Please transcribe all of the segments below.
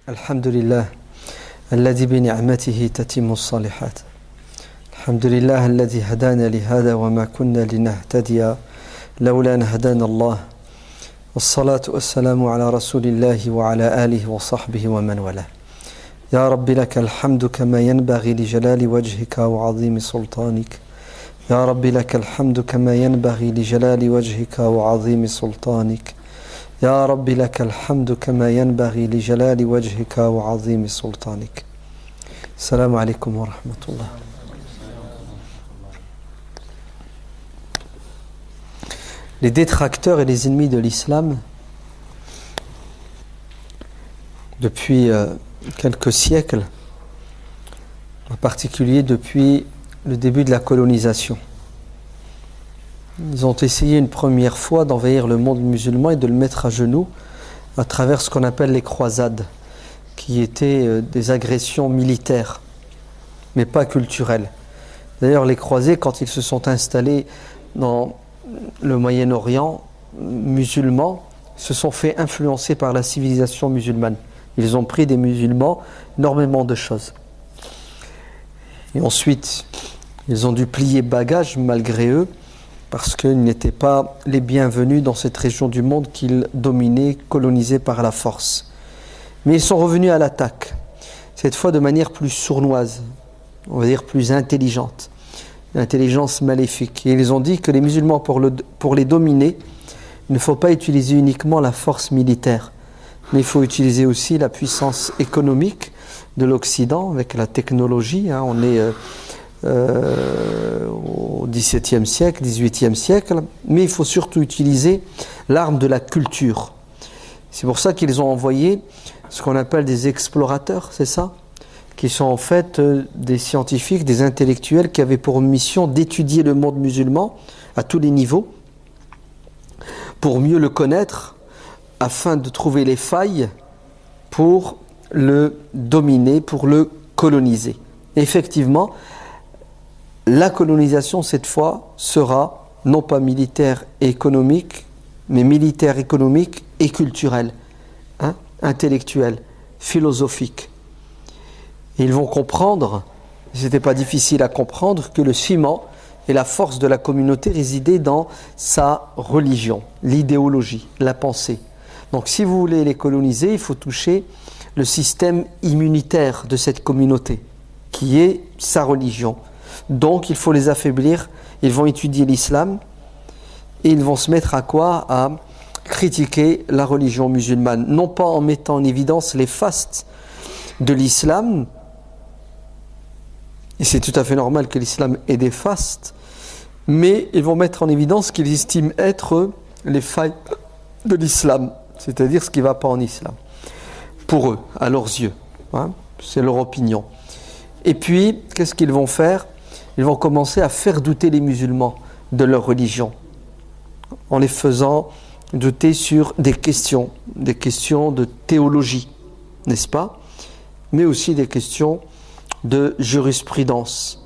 الحمد لله الذي بنعمته تتم الصالحات. الحمد لله الذي هدانا لهذا وما كنا لنهتدي لولا أن هدانا الله. والصلاة والسلام على رسول الله وعلى آله وصحبه ومن والاه. يا رب لك الحمد كما ينبغي لجلال وجهك وعظيم سلطانك. يا رب لك الحمد كما ينبغي لجلال وجهك وعظيم سلطانك. يا رب لك الحمد كما ينبغي لجلال وجهك وعظيم سلطانك. السلام عليكم ورحمة الله. Les détracteurs et les ennemis de l'islam, depuis quelques siècles, en particulier depuis le début de la colonisation, ils ont essayé une première fois d'envahir le monde musulman et de le mettre à genoux à travers ce qu'on appelle les croisades, qui étaient des agressions militaires, mais pas culturelles. D'ailleurs, les croisés, quand ils se sont installés dans le Moyen-Orient musulman, se sont fait influencer par la civilisation musulmane. Ils ont pris des musulmans énormément de choses. Et ensuite, ils ont dû plier bagage malgré eux, parce qu'ils n'étaient pas les bienvenus dans cette région du monde qu'ils dominaient, colonisés par la force. Mais ils sont revenus à l'attaque, cette fois de manière plus sournoise, on va dire plus intelligente, l'intelligence maléfique. Et ils ont dit que les musulmans, pour les dominer, il ne faut pas utiliser uniquement la force militaire, mais il faut utiliser aussi la puissance économique de l'Occident avec la technologie. On est au XVIIe siècle, XVIIIe siècle, mais il faut surtout utiliser l'arme de la culture. C'est pour ça qu'ils ont envoyé ce qu'on appelle des explorateurs, c'est ça ? Qui sont en fait des scientifiques, des intellectuels qui avaient pour mission d'étudier le monde musulman à tous les niveaux pour mieux le connaître, afin de trouver les failles pour le dominer, pour le coloniser. Et effectivement, la colonisation, cette fois, sera non pas militaire et économique, mais militaire, économique et culturelle, intellectuelle, philosophique. Et ils vont comprendre, ce n'était pas difficile à comprendre, que le ciment et la force de la communauté résidaient dans sa religion, l'idéologie, la pensée. Donc si vous voulez les coloniser, il faut toucher le système immunitaire de cette communauté, qui est sa religion. Donc il faut les affaiblir, ils vont étudier l'islam et ils vont se mettre à quoi ? À critiquer la religion musulmane, non pas en mettant en évidence les fastes de l'islam, et c'est tout à fait normal que l'islam ait des fastes, mais ils vont mettre en évidence ce qu'ils estiment être les failles de l'islam, c'est-à-dire ce qui ne va pas en islam, pour eux, à leurs yeux, c'est leur opinion. Et puis, qu'est-ce qu'ils vont faire ? Ils vont commencer à faire douter les musulmans de leur religion, en les faisant douter sur des questions de théologie, n'est-ce pas ? Mais aussi des questions de jurisprudence.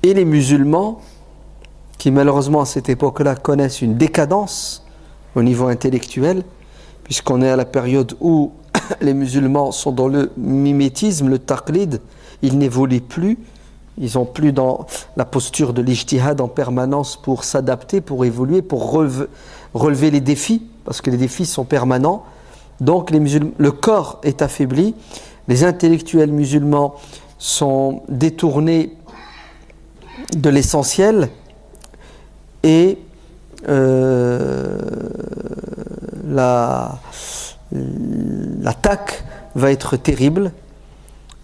Et les musulmans, qui malheureusement à cette époque-là connaissent une décadence au niveau intellectuel, puisqu'on est à la période où les musulmans sont dans le mimétisme, le taqlid, ils n'évoluent plus, ils sont plus dans la posture de l'ijtihad en permanence pour s'adapter, pour évoluer, pour relever les défis, parce que les défis sont permanents. Donc le corps est affaibli, les intellectuels musulmans sont détournés de l'essentiel et l'attaque va être terrible,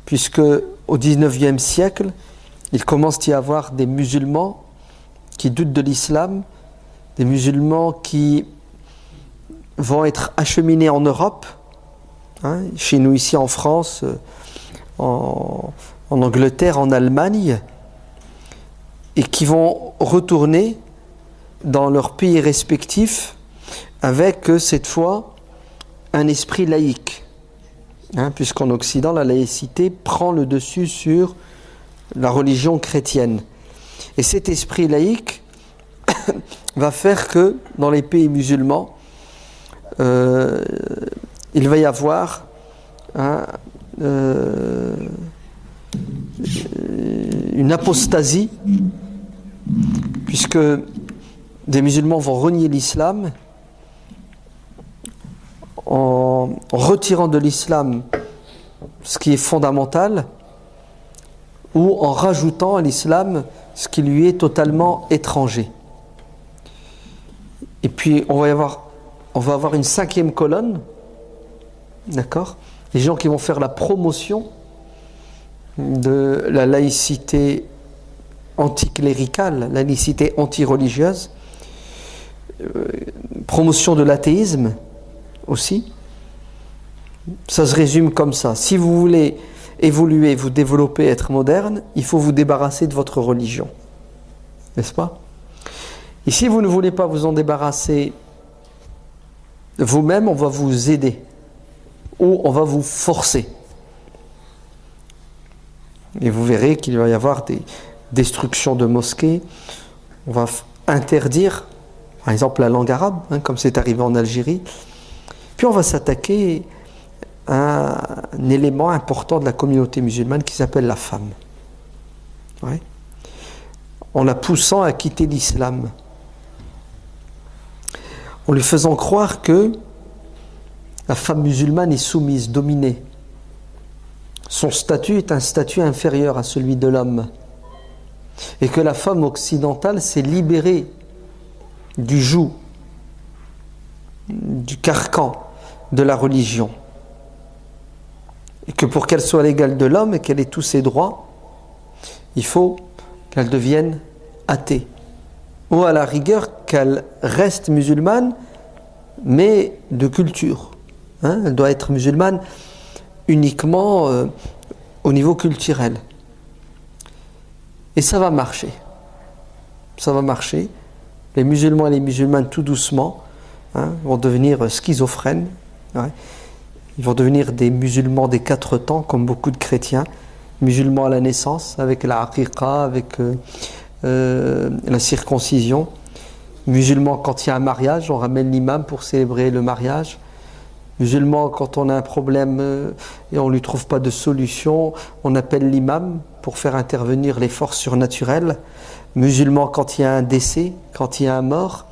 puisque au XIXe siècle, il commence à y avoir des musulmans qui doutent de l'islam, des musulmans qui vont être acheminés en Europe, chez nous ici en France, en Angleterre, en Allemagne, et qui vont retourner dans leurs pays respectifs avec cette fois un esprit laïque, puisqu'en Occident la laïcité prend le dessus sur la religion chrétienne. Et cet esprit laïque va faire que dans les pays musulmans, il va y avoir hein, une apostasie, puisque des musulmans vont renier l'islam en retirant de l'islam ce qui est fondamental ou en rajoutant à l'islam ce qui lui est totalement étranger. Et puis on va avoir une cinquième colonne, d'accord ? Les gens qui vont faire la promotion de la laïcité anticléricale, la laïcité anti-religieuse, promotion de l'athéisme aussi. Ça se résume comme ça. Si vous voulez évoluer, vous développer, être moderne, il faut vous débarrasser de votre religion. N'est-ce pas ? Et si vous ne voulez pas vous en débarrasser vous-même, on va vous aider. Ou on va vous forcer. Et vous verrez qu'il va y avoir des destructions de mosquées. On va interdire, par exemple, la langue arabe, hein, comme c'est arrivé en Algérie. Puis on va s'attaquer à un élément important de la communauté musulmane qui s'appelle la femme. Ouais. En la poussant à quitter l'islam. En lui faisant croire que la femme musulmane est soumise, dominée. Son statut est un statut inférieur à celui de l'homme. Et que la femme occidentale s'est libérée du joug, du carcan de la religion. Et que pour qu'elle soit l'égale de l'homme et qu'elle ait tous ses droits, il faut qu'elle devienne athée. Ou à la rigueur qu'elle reste musulmane, mais de culture. Hein, elle doit être musulmane uniquement au niveau culturel. Et ça va marcher. Ça va marcher. Les musulmans et les musulmanes, tout doucement, hein, vont devenir schizophrènes. Ouais. Ils vont devenir des musulmans des 4 temps, comme beaucoup de chrétiens. Musulmans à la naissance, avec la aqiqa, avec la circoncision. Musulmans quand il y a un mariage, on ramène l'imam pour célébrer le mariage. Musulmans quand on a un problème et on ne lui trouve pas de solution, on appelle l'imam pour faire intervenir les forces surnaturelles. Musulmans quand il y a un décès, quand il y a un mort.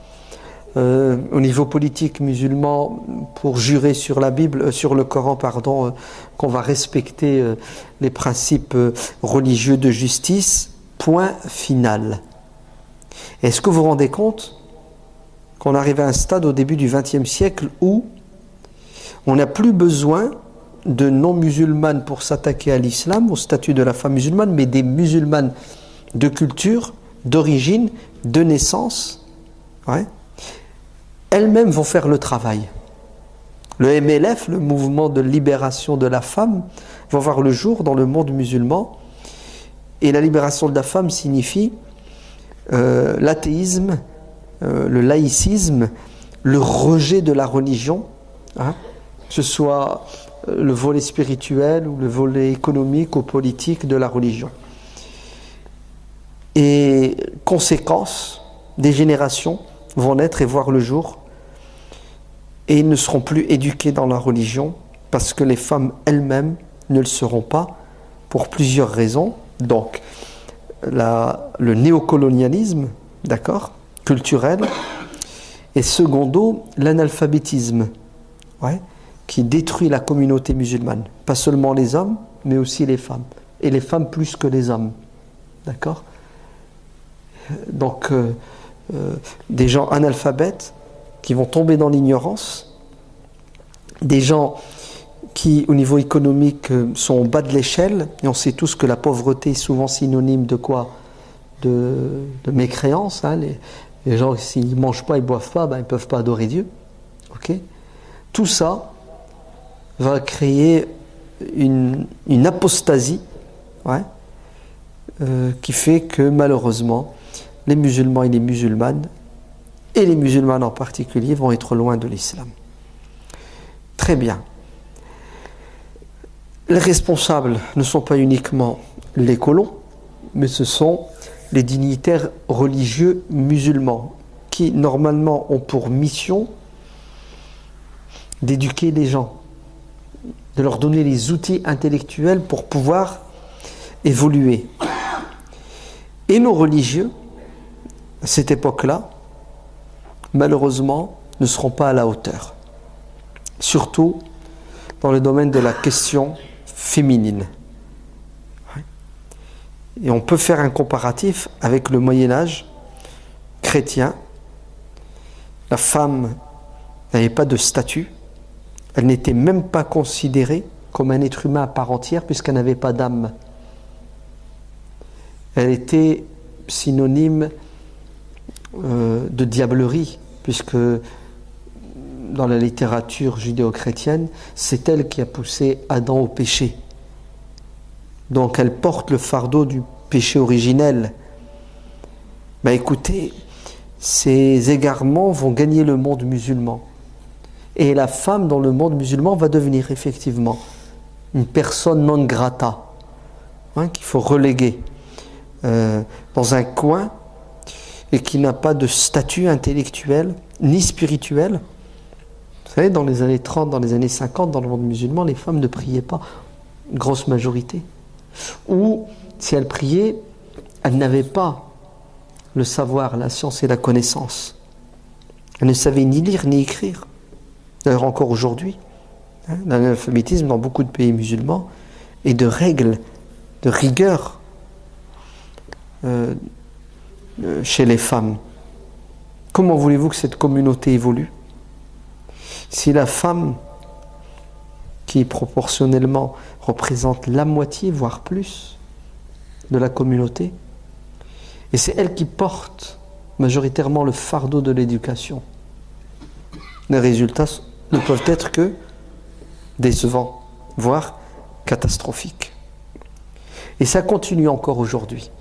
Au niveau politique, musulmans pour jurer sur la Bible, sur le Coran, pardon, qu'on va respecter les principes religieux de justice. Point final. Est-ce que vous vous rendez compte qu'on arrive à un stade au début du XXe siècle où on n'a plus besoin de non-musulmanes pour s'attaquer à l'islam, au statut de la femme musulmane, mais des musulmanes de culture, d'origine, de naissance, ouais, elles-mêmes vont faire le travail. Le MLF, le mouvement de libération de la femme, va voir le jour dans le monde musulman. Et la libération de la femme signifie l'athéisme, le laïcisme, le rejet de la religion, hein, que ce soit le volet spirituel ou le volet économique ou politique de la religion. Et conséquence, des générations vont naître et voir le jour et ils ne seront plus éduqués dans la religion parce que les femmes elles-mêmes ne le seront pas pour plusieurs raisons. Donc, le néocolonialisme, d'accord, culturel, et secondo, l'analphabétisme, ouais, qui détruit la communauté musulmane. Pas seulement les hommes, mais aussi les femmes. Et les femmes plus que les hommes. D'accord ? Donc, des gens analphabètes qui vont tomber dans l'ignorance, des gens qui, au niveau économique, sont au bas de l'échelle, et on sait tous que la pauvreté est souvent synonyme de quoi ? De mécréance. Hein. Les gens, s'ils ne mangent pas, ils ne boivent pas, ben, ils ne peuvent pas adorer Dieu. Okay ? Tout ça va créer une apostasie, ouais, qui fait que malheureusement, les musulmans et les musulmanes, et les musulmanes en particulier, vont être loin de l'islam. Très bien. Les responsables ne sont pas uniquement les colons, mais ce sont les dignitaires religieux musulmans qui, normalement, ont pour mission d'éduquer les gens, de leur donner les outils intellectuels pour pouvoir évoluer. Et nos religieux, à cette époque-là, malheureusement, ne seront pas à la hauteur. Surtout dans le domaine de la question féminine. Et on peut faire un comparatif avec le Moyen-Âge chrétien. La femme n'avait pas de statut. Elle n'était même pas considérée comme un être humain à part entière puisqu'elle n'avait pas d'âme. Elle était synonyme de diablerie, puisque dans la littérature judéo-chrétienne, c'est elle qui a poussé Adam au péché. Donc elle porte le fardeau du péché originel. Ben écoutez, ces égarements vont gagner le monde musulman. Et la femme dans le monde musulman va devenir effectivement une personne non grata, qu'il faut reléguer dans un coin et qui n'a pas de statut intellectuel ni spirituel. Vous savez, dans les années 30, dans les années 50, dans le monde musulman, les femmes ne priaient pas, grosse majorité. Ou, si elles priaient, elles n'avaient pas le savoir, la science et la connaissance. Elles ne savaient ni lire ni écrire. D'ailleurs, encore aujourd'hui, l'analphabétisme dans beaucoup de pays musulmans est de règles, de rigueur chez les femmes. Comment voulez-vous que cette communauté évolue si la femme, qui proportionnellement représente la moitié, voire plus, de la communauté, et c'est elle qui porte majoritairement le fardeau de l'éducation, les résultats ne peuvent être que décevants, voire catastrophiques. Et ça continue encore aujourd'hui.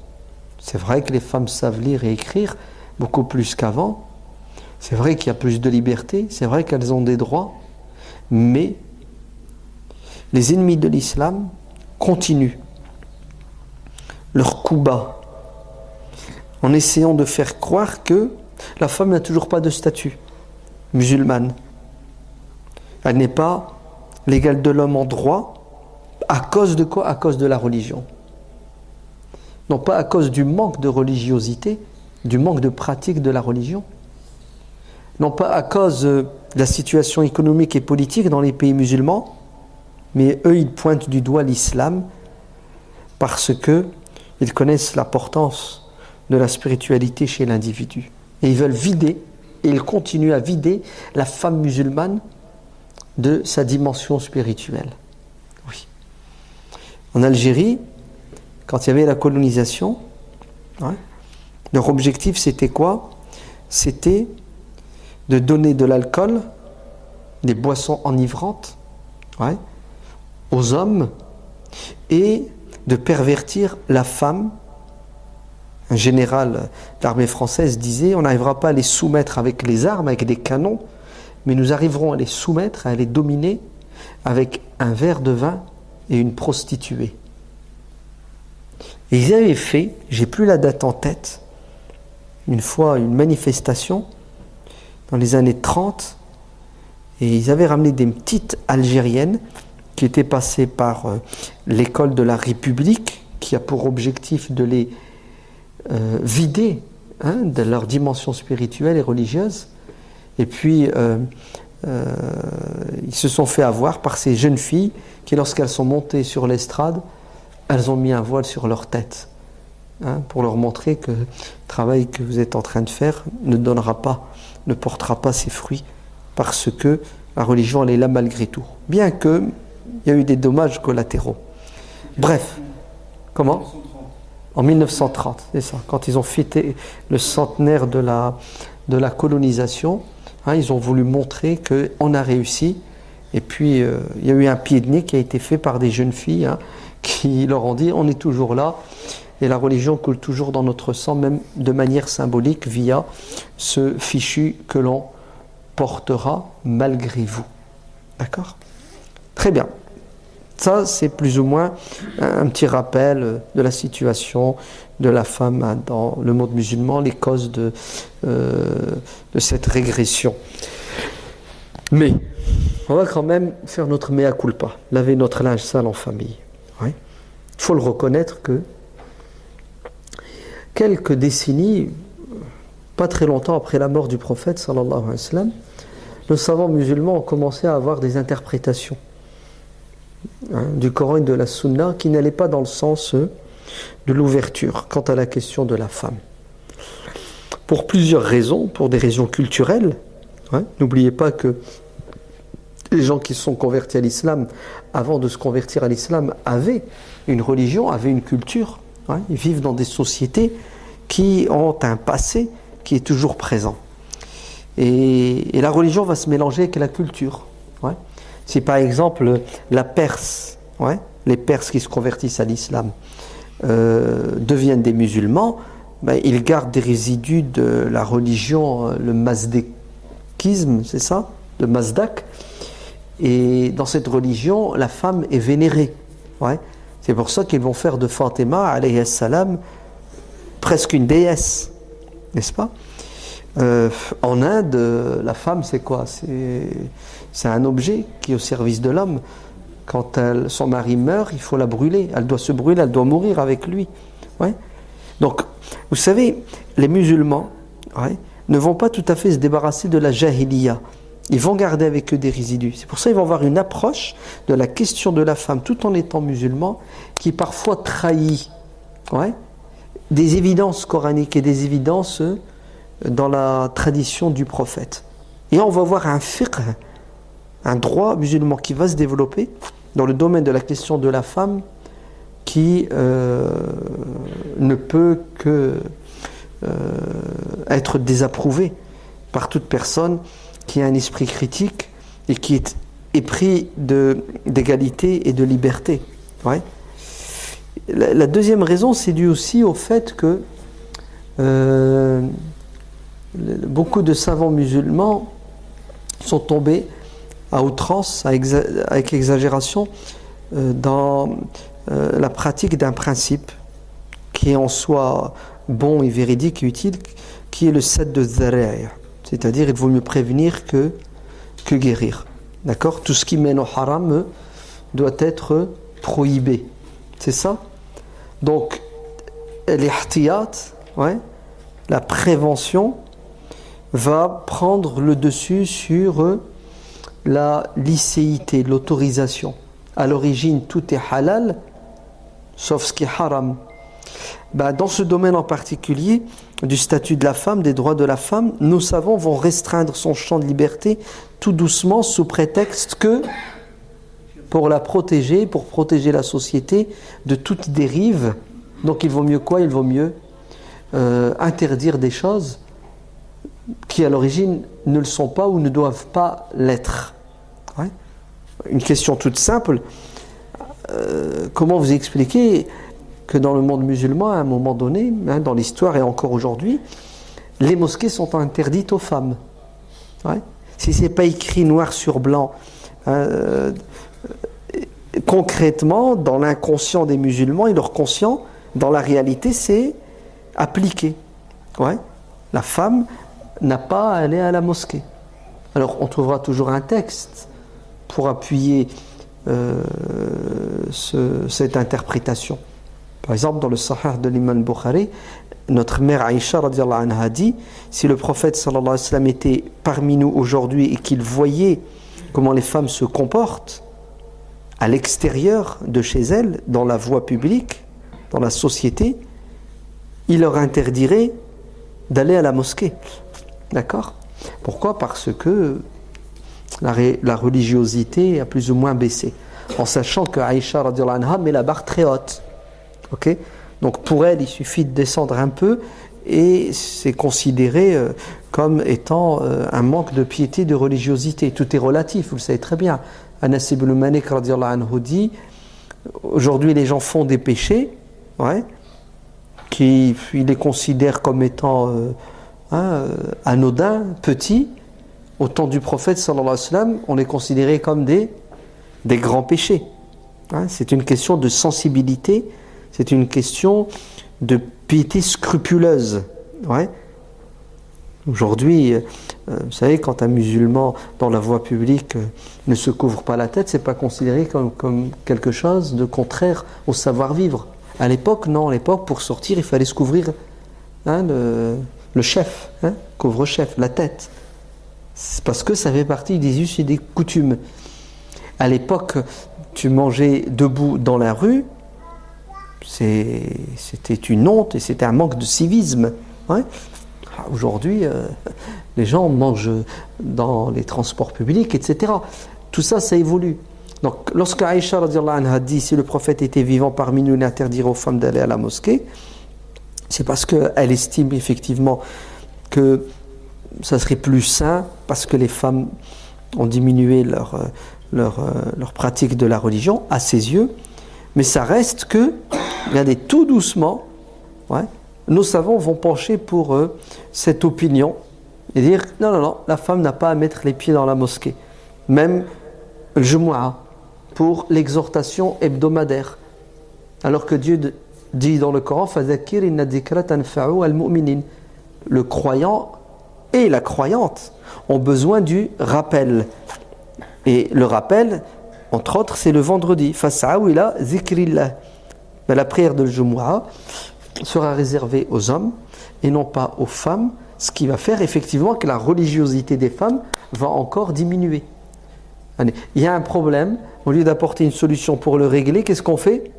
C'est vrai que les femmes savent lire et écrire beaucoup plus qu'avant. C'est vrai qu'il y a plus de liberté. C'est vrai qu'elles ont des droits. Mais les ennemis de l'islam continuent leur coup bas en essayant de faire croire que la femme n'a toujours pas de statut musulmane. Elle n'est pas l'égale de l'homme en droit. À cause de quoi ? À cause de la religion. Non pas à cause du manque de religiosité, du manque de pratique de la religion. Non pas à cause de la situation économique et politique dans les pays musulmans, mais eux, ils pointent du doigt l'islam parce qu'ils connaissent l'importance de la spiritualité chez l'individu. Et ils veulent vider, et ils continuent à vider la femme musulmane de sa dimension spirituelle. Oui. En Algérie, quand il y avait la colonisation, leur objectif c'était quoi ? C'était de donner de l'alcool, des boissons enivrantes, aux hommes et de pervertir la femme. Un général de l'armée française disait: on n'arrivera pas à les soumettre avec les armes, avec des canons, mais nous arriverons à les soumettre, à les dominer avec un verre de vin et une prostituée. Et ils avaient fait, j'ai plus la date en tête, une fois une manifestation dans les années 30, et ils avaient ramené des petites Algériennes qui étaient passées par l'école de la République, qui a pour objectif de les vider de leur dimension spirituelle et religieuse. Et puis ils se sont fait avoir par ces jeunes filles qui, lorsqu'elles sont montées sur l'estrade, elles ont mis un voile sur leur tête, pour leur montrer que le travail que vous êtes en train de faire ne portera pas ses fruits, parce que la religion, elle est là malgré tout, bien qu'il y a eu des dommages collatéraux. Bref, comment ? En 1930, c'est ça, quand ils ont fêté le centenaire de la colonisation, ils ont voulu montrer qu'on a réussi. Et puis il y a eu un pied de nez qui a été fait par des jeunes filles qui leur ont dit: on est toujours là et la religion coule toujours dans notre sang, même de manière symbolique, via ce fichu que l'on portera malgré vous. D'accord ? Très bien. Ça, c'est plus ou moins un petit rappel de la situation de la femme dans le monde musulman, les causes de cette régression. Mais on va quand même faire notre mea culpa, laver notre linge sale en famille. Ouais. Il faut le reconnaître que quelques décennies, pas très longtemps après la mort du prophète, sallallahu alayhi wa sallam, nos savants musulmans ont commencé à avoir des interprétations du Coran et de la Sunna qui n'allaient pas dans le sens de l'ouverture quant à la question de la femme. Pour plusieurs raisons, pour des raisons culturelles. N'oubliez pas que les gens qui se sont convertis à l'islam, avant de se convertir à l'islam, avaient une religion, avaient une culture. Ils vivent dans des sociétés qui ont un passé qui est toujours présent. Et la religion va se mélanger avec la culture. Si par exemple la Perse, les Perses qui se convertissent à l'islam, deviennent des musulmans, ils gardent des résidus de la religion, le mazdékisme, c'est ça, le mazdak. Et dans cette religion, la femme est vénérée. C'est pour ça qu'ils vont faire de Fatima, alayhi salam, presque une déesse, n'est-ce pas? En Inde, la femme, c'est quoi? C'est un objet qui est au service de l'homme. Quand son mari meurt, il faut la brûler. Elle doit se brûler, elle doit mourir avec lui. Donc, vous savez, les musulmans ne vont pas tout à fait se débarrasser de la jahiliya. Ils vont garder avec eux des résidus. C'est pour ça qu'ils vont avoir une approche de la question de la femme, tout en étant musulmans, qui parfois trahit des évidences coraniques et des évidences dans la tradition du prophète. Et on va voir un fiqh, un droit musulman qui va se développer dans le domaine de la question de la femme qui ne peut que être désapprouvé par toute personne qui a un esprit critique et qui est épris d'égalité et de liberté. La deuxième raison, c'est dû aussi au fait que beaucoup de savants musulmans sont tombés à outrance, avec exagération, dans la pratique d'un principe qui est en soi bon et véridique et utile, qui est le sadd de dhara'i', c'est-à-dire il vaut mieux prévenir que guérir. D'accord? Tout ce qui mène au haram doit être prohibé. C'est ça? Donc, l'ihtiyat, la prévention, va prendre le dessus sur la licéité, l'autorisation. À l'origine, tout est halal, sauf ce qui est haram. Dans ce domaine en particulier, du statut de la femme, des droits de la femme, nos savants vont restreindre son champ de liberté tout doucement sous prétexte que pour la protéger, pour protéger la société de toute dérive. Donc il vaut mieux quoi? Il vaut mieux interdire des choses qui à l'origine ne le sont pas ou ne doivent pas l'être. Une question toute simple, comment vous expliquer que dans le monde musulman, à un moment donné, dans l'histoire et encore aujourd'hui, les mosquées sont interdites aux femmes. Si ce n'est pas écrit noir sur blanc, concrètement, dans l'inconscient des musulmans et leur conscient, dans la réalité, c'est appliqué. La femme n'a pas à aller à la mosquée. Alors, on trouvera toujours un texte pour appuyer cette interprétation. Par exemple, dans le Sahih de l'imam Bukhari, notre mère Aïcha radhiyallahu anha dit, si le prophète sallallahu alayhi wa sallam était parmi nous aujourd'hui et qu'il voyait comment les femmes se comportent à l'extérieur de chez elles, dans la voie publique, dans la société, il leur interdirait d'aller à la mosquée. D'accord? Pourquoi? Parce que la religiosité a plus ou moins baissé. En sachant que Aïcha radhiyallahu anha met la barre très haute. Donc pour elle, il suffit de descendre un peu et c'est considéré comme étant un manque de piété, de religiosité. Tout est relatif, vous le savez très bien. Anas ibn Malik radhiyallahu anhu dit, aujourd'hui les gens font des péchés, qui ils les considèrent comme étant anodins, petits. Au temps du prophète sallallahu alayhi wa sallam, on les considérait comme des grands péchés. C'est une question de sensibilité, c'est une question de piété scrupuleuse. Aujourd'hui, vous savez, quand un musulman dans la voie publique ne se couvre pas la tête, c'est pas considéré comme quelque chose de contraire au savoir-vivre. À l'époque, non, à l'époque, pour sortir, il fallait se couvrir le chef, couvre-chef, la tête. C'est parce que ça fait partie des us et des coutumes. À l'époque, tu mangeais debout dans la rue, c'était une honte et c'était un manque de civisme. Ouais. Aujourd'hui, les gens mangent dans les transports publics, etc. Tout ça, ça évolue. Donc, lorsque Aïcha radiallahu anha dit si le prophète était vivant parmi nous, il interdirait aux femmes d'aller à la mosquée, c'est parce qu'elle estime effectivement que ça serait plus sain parce que les femmes ont diminué leur pratique de la religion à ses yeux. Mais ça reste que, regardez, tout doucement, ouais, nos savants vont pencher pour cette opinion et dire non, la femme n'a pas à mettre les pieds dans la mosquée. Même le Jumu'ah, pour l'exhortation hebdomadaire. Alors que Dieu dit dans le Coran فَذَكِّرْ إِنَّ الذِّكْرَ تَنْفَعُ الْمُؤْمِنِينَ. Le croyant et la croyante ont besoin du rappel. Et le rappel, entre autres, c'est le vendredi. فَاسْعَوْا إِلَى ذِكْرِ اللَّهِ. La prière de Jumu'ah sera réservée aux hommes et non pas aux femmes, ce qui va faire effectivement que la religiosité des femmes va encore diminuer. Il y a un problème, au lieu d'apporter une solution pour le régler, qu'est-ce qu'on fait?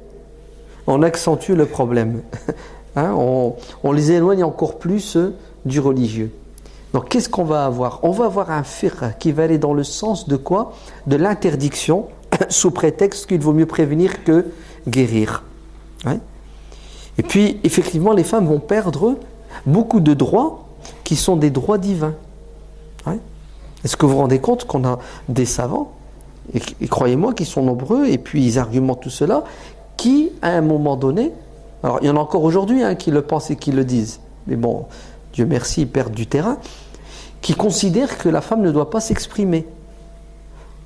On accentue le problème. On les éloigne encore plus du religieux. Donc qu'est-ce qu'on va avoir? On va avoir un fiqh qui va aller dans le sens de quoi? De l'interdiction, sous prétexte qu'il vaut mieux prévenir que guérir. Et puis effectivement les femmes vont perdre beaucoup de droits qui sont des droits divins. Est-ce que vous vous rendez compte qu'on a des savants, et croyez-moi qu'ils sont nombreux, et puis ils argumentent tout cela, qui à un moment donné, alors il y en a encore aujourd'hui qui le pensent et qui le disent, mais bon, Dieu merci, ils perdent du terrain, qui considèrent que la femme ne doit pas s'exprimer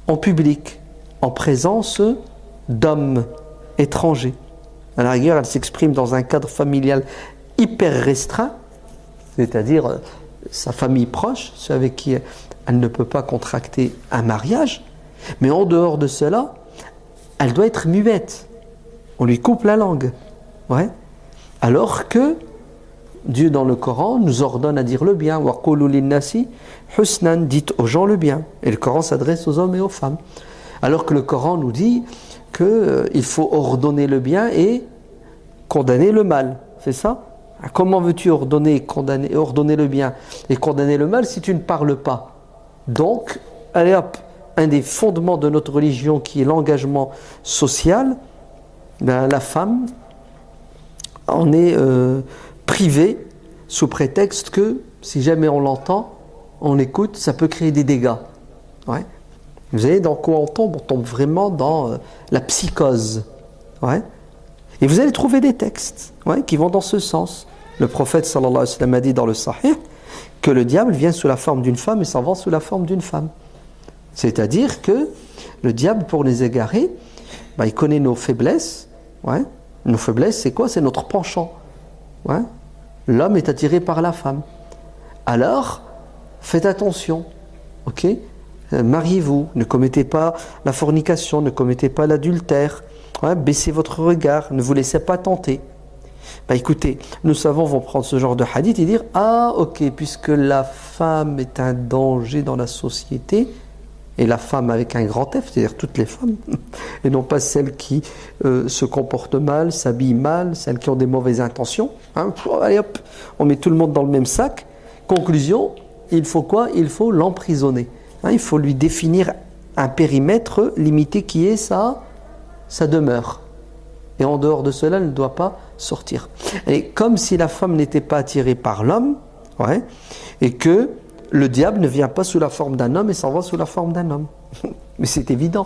en public, en présence d'hommes étrangers. À la rigueur, elle s'exprime dans un cadre familial hyper restreint, c'est-à-dire sa famille proche, ceux avec qui elle ne peut pas contracter un mariage, mais en dehors de cela, elle doit être muette. On lui coupe la langue. Alors que Dieu dans le Coran nous ordonne à dire le bien. Wa qulu lin-nasi husnan, dites aux gens le bien. Et le Coran s'adresse aux hommes et aux femmes. Alors que le Coran nous dit qu'il faut ordonner le bien et condamner le mal. C'est ça? Comment veux-tu ordonner le bien et condamner le mal si tu ne parles pas? Donc, allez hop, un des fondements de notre religion qui est l'engagement social, la femme en est privée sous prétexte que si jamais on l'entend, on l'écoute, ça peut créer des dégâts. Vous savez dans quoi on tombe? On tombe vraiment dans la psychose. Et vous allez trouver des textes qui vont dans ce sens. Le prophète sallallahu alayhi wa sallam a dit dans le Sahih que le diable vient sous la forme d'une femme et s'en va sous la forme d'une femme. C'est-à-dire que le diable, pour les égarer, il connaît nos faiblesses. Nos faiblesses, c'est quoi? C'est notre penchant. L'homme est attiré par la femme. Alors, faites attention. Mariez-vous, ne commettez pas la fornication, ne commettez pas l'adultère. Baissez votre regard, ne vous laissez pas tenter. Écoutez, nos savants vont prendre ce genre de hadith et dire puisque la femme est un danger dans la société, et la femme avec un grand F, c'est-à-dire toutes les femmes, et non pas celles qui se comportent mal, s'habillent mal, celles qui ont des mauvaises intentions. Allez hop, on met tout le monde dans le même sac. Conclusion, il faut quoi? Il faut l'emprisonner. Il faut lui définir un périmètre limité qui est sa demeure. Et en dehors de cela, elle ne doit pas sortir. Et comme si la femme n'était pas attirée par l'homme, et que le diable ne vient pas sous la forme d'un homme et s'en va sous la forme d'un homme. Mais c'est évident.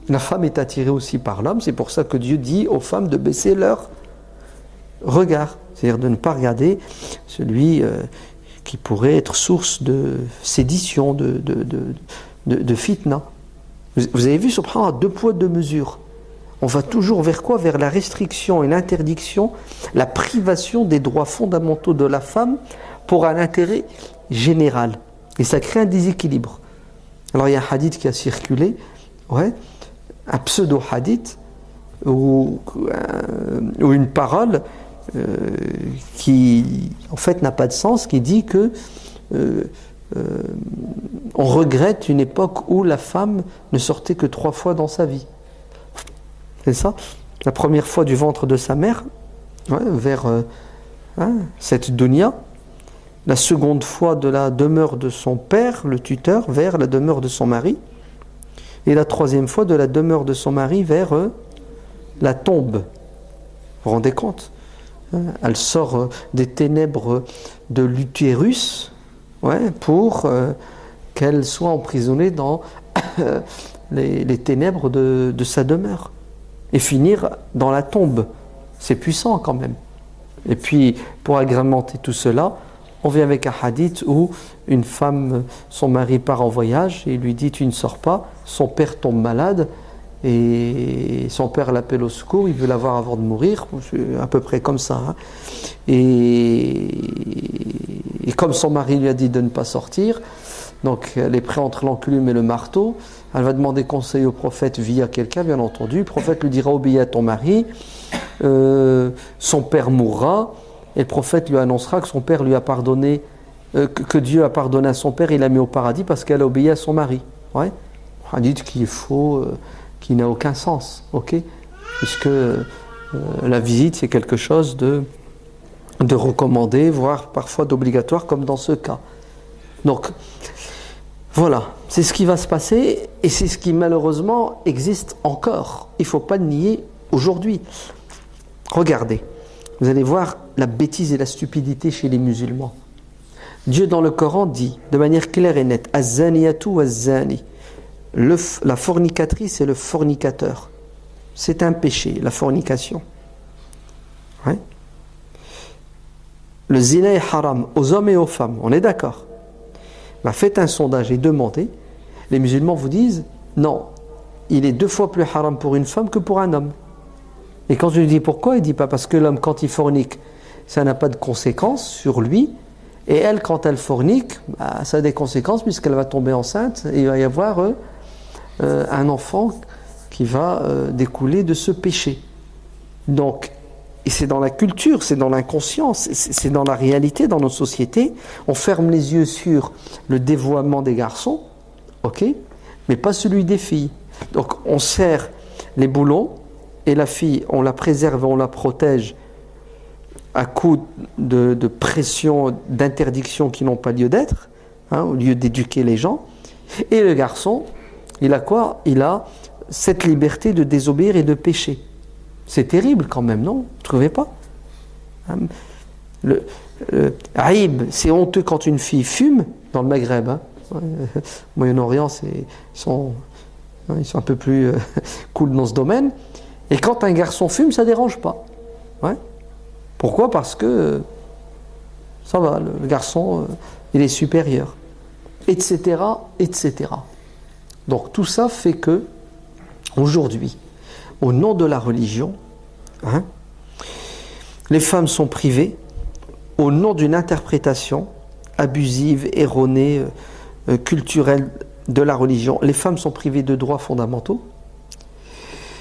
La femme est attirée aussi par l'homme. C'est pour ça que Dieu dit aux femmes de baisser leur regard. C'est-à-dire de ne pas regarder celui qui pourrait être source de sédition, de fitna. Vous avez vu, subhanallah, 2 poids 2 mesures. On va toujours vers quoi? Vers la restriction et l'interdiction, la privation des droits fondamentaux de la femme pour un intérêt général. Et ça crée un déséquilibre. Alors il y a un hadith qui a circulé, un pseudo-hadith, ou une parole qui en fait n'a pas de sens, qui dit que on regrette une époque où la femme ne sortait que 3 fois dans sa vie. C'est ça? La première fois du ventre de sa mère, vers cette dunya. La seconde fois de la demeure de son père, le tuteur, vers la demeure de son mari. Et la troisième fois de la demeure de son mari vers la tombe. Vous vous rendez compte? Elle sort des ténèbres de l'utérus pour qu'elle soit emprisonnée dans les ténèbres de sa demeure. Et finir dans la tombe. C'est puissant quand même. Et puis, pour agrémenter tout cela, on vient avec un hadith où une femme, son mari part en voyage et il lui dit « tu ne sors pas », son père tombe malade et son père l'appelle au secours, il veut la voir avant de mourir, c'est à peu près comme ça. Et comme son mari lui a dit de ne pas sortir, donc elle est prête entre l'enclume et le marteau, elle va demander conseil au prophète via quelqu'un, bien entendu. Le prophète lui dira « obéis à ton mari », son père mourra, et le prophète lui annoncera que son père lui a pardonné, que Dieu a pardonné à son père et l'a mis au paradis parce qu'elle a obéi à son mari. Un hadith qui est faux, qui n'a aucun sens, puisque la visite c'est quelque chose de recommandé, voire parfois d'obligatoire, comme dans ce cas. Donc voilà, c'est ce qui va se passer et c'est ce qui malheureusement existe encore. Il ne faut pas le nier aujourd'hui. Regardez, vous allez voir la bêtise et la stupidité chez les musulmans. Dieu dans le Coran dit de manière claire et nette: Az-zaniyatu waz-zani. La fornicatrice et le fornicateur. C'est un péché, la fornication. Le zina est haram aux hommes et aux femmes, on est d'accord. Faites un sondage et demandez. Les musulmans vous disent non, il est 2 fois plus haram pour une femme que pour un homme. Et quand je lui dis pourquoi, il ne dit pas parce que l'homme, quand il fornique, ça n'a pas de conséquences sur lui. Et elle, quand elle fornique, ça a des conséquences puisqu'elle va tomber enceinte et il va y avoir un enfant qui va découler de ce péché. Donc, et c'est dans la culture, c'est dans l'inconscient, c'est dans la réalité, dans nos sociétés. On ferme les yeux sur le dévoiement des garçons, mais pas celui des filles. Donc on serre les boulons et la fille, on la préserve, on la protège à coup de pression, d'interdictions qui n'ont pas lieu d'être, au lieu d'éduquer les gens. Et le garçon, il a quoi? Il a cette liberté de désobéir et de pécher. C'est terrible quand même, non? Vous ne trouvez pas? Aïb, c'est honteux quand une fille fume dans le Maghreb. Au Moyen-Orient, ils sont un peu plus cool dans ce domaine. Et quand un garçon fume, ça ne dérange pas. Pourquoi? Parce que ça va, le garçon, il est supérieur. Etc., etc. Donc tout ça fait que, aujourd'hui, au nom de la religion, les femmes sont privées, au nom d'une interprétation abusive, erronée, culturelle de la religion, les femmes sont privées de droits fondamentaux,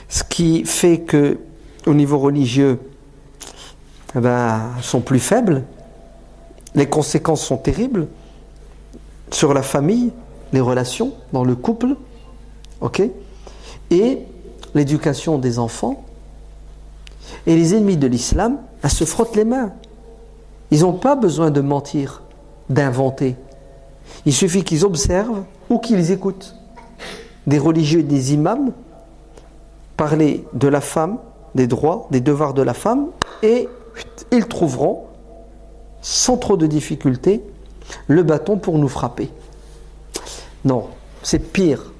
ce qui fait que, au niveau religieux, sont plus faibles, les conséquences sont terribles sur la famille, les relations dans le couple, et l'éducation des enfants. Et les ennemis de l'islam, elles se frottent les mains. Ils n'ont pas besoin de mentir, d'inventer. Il suffit qu'ils observent ou qu'ils écoutent des religieux et des imams parler de la femme, des droits, des devoirs de la femme, et ils trouveront, sans trop de difficultés, le bâton pour nous frapper. Non, c'est pire.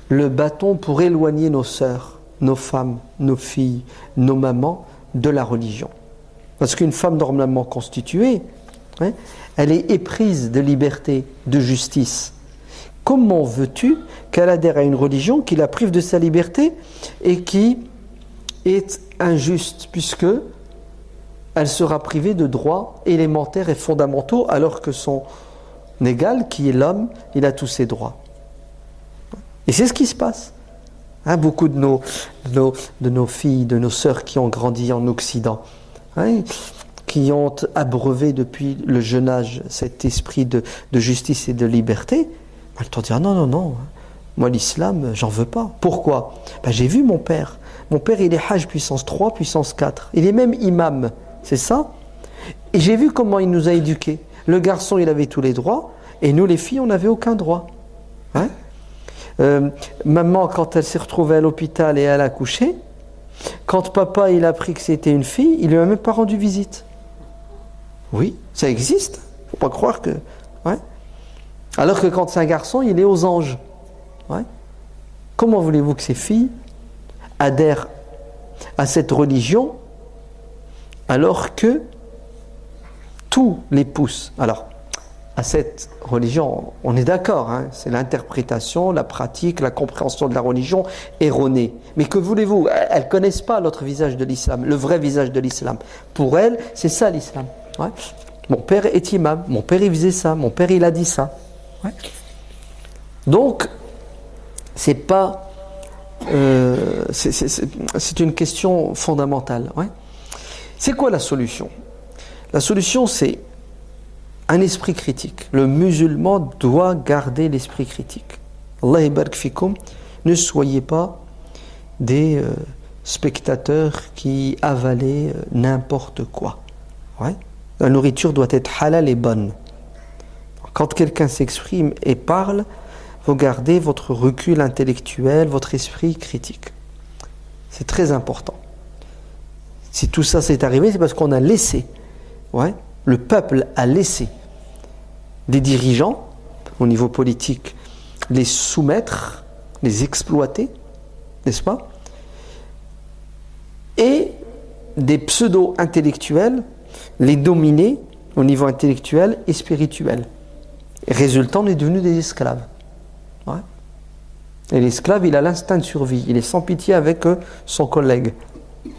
Le bâton pour éloigner nos sœurs, nos femmes, nos filles, nos mamans de la religion. Parce qu'une femme normalement constituée, elle est éprise de liberté, de justice. Comment veux-tu qu'elle adhère à une religion qui la prive de sa liberté et qui est injuste, puisque elle sera privée de droits élémentaires et fondamentaux, alors que son égal, qui est l'homme, il a tous ses droits. Et c'est ce qui se passe. Hein, beaucoup de nos filles, de nos sœurs qui ont grandi en Occident, hein, qui ont abreuvé depuis le jeune âge cet esprit de justice et de liberté, elles t'ont dit ah non, moi l'islam, j'en veux pas. Pourquoi? J'ai vu mon père. Mon père, il est Hajj puissance 3, puissance 4. Il est même imam, c'est ça? Et j'ai vu comment il nous a éduqués. Le garçon, il avait tous les droits, et nous, les filles, on n'avait aucun droit. Hein? Maman, quand elle s'est retrouvée à l'hôpital et elle a accouché, quand papa, il a appris que c'était une fille, il lui a même pas rendu visite. Oui, ça existe. Faut pas croire que... Ouais. Alors que quand c'est un garçon, il est aux anges. Ouais. Comment voulez-vous que ces filles adhèrent à cette religion alors que tout les pousse? Alors, à cette religion, on est d'accord, hein, c'est l'interprétation, la pratique, la compréhension de la religion erronée. Mais que voulez-vous? Elles ne connaissent pas l'autre visage de l'islam, le vrai visage de l'islam. Pour elles, c'est ça l'islam. Ouais. Mon père est imam, mon père il faisait ça, mon père il a dit ça. Ouais. Donc, c'est pas... c'est une question fondamentale. Ouais. C'est quoi la solution? La solution, c'est un esprit critique. Le musulman doit garder l'esprit critique. Allah yabarak fikoum, ne soyez pas des spectateurs qui avalaient n'importe quoi. Ouais. La nourriture doit être halal et bonne. Quand quelqu'un s'exprime et parle, vous gardez votre recul intellectuel, votre esprit critique. C'est très important. Si tout ça s'est arrivé, c'est parce qu'on a laissé, ouais, le peuple a laissé des dirigeants, au niveau politique, les soumettre, les exploiter, n'est-ce pas? Et des pseudo-intellectuels, les dominer au niveau intellectuel et spirituel. Résultat, on est devenu des esclaves. Ouais. Et l'esclave, il a l'instinct de survie. Il est sans pitié avec son collègue.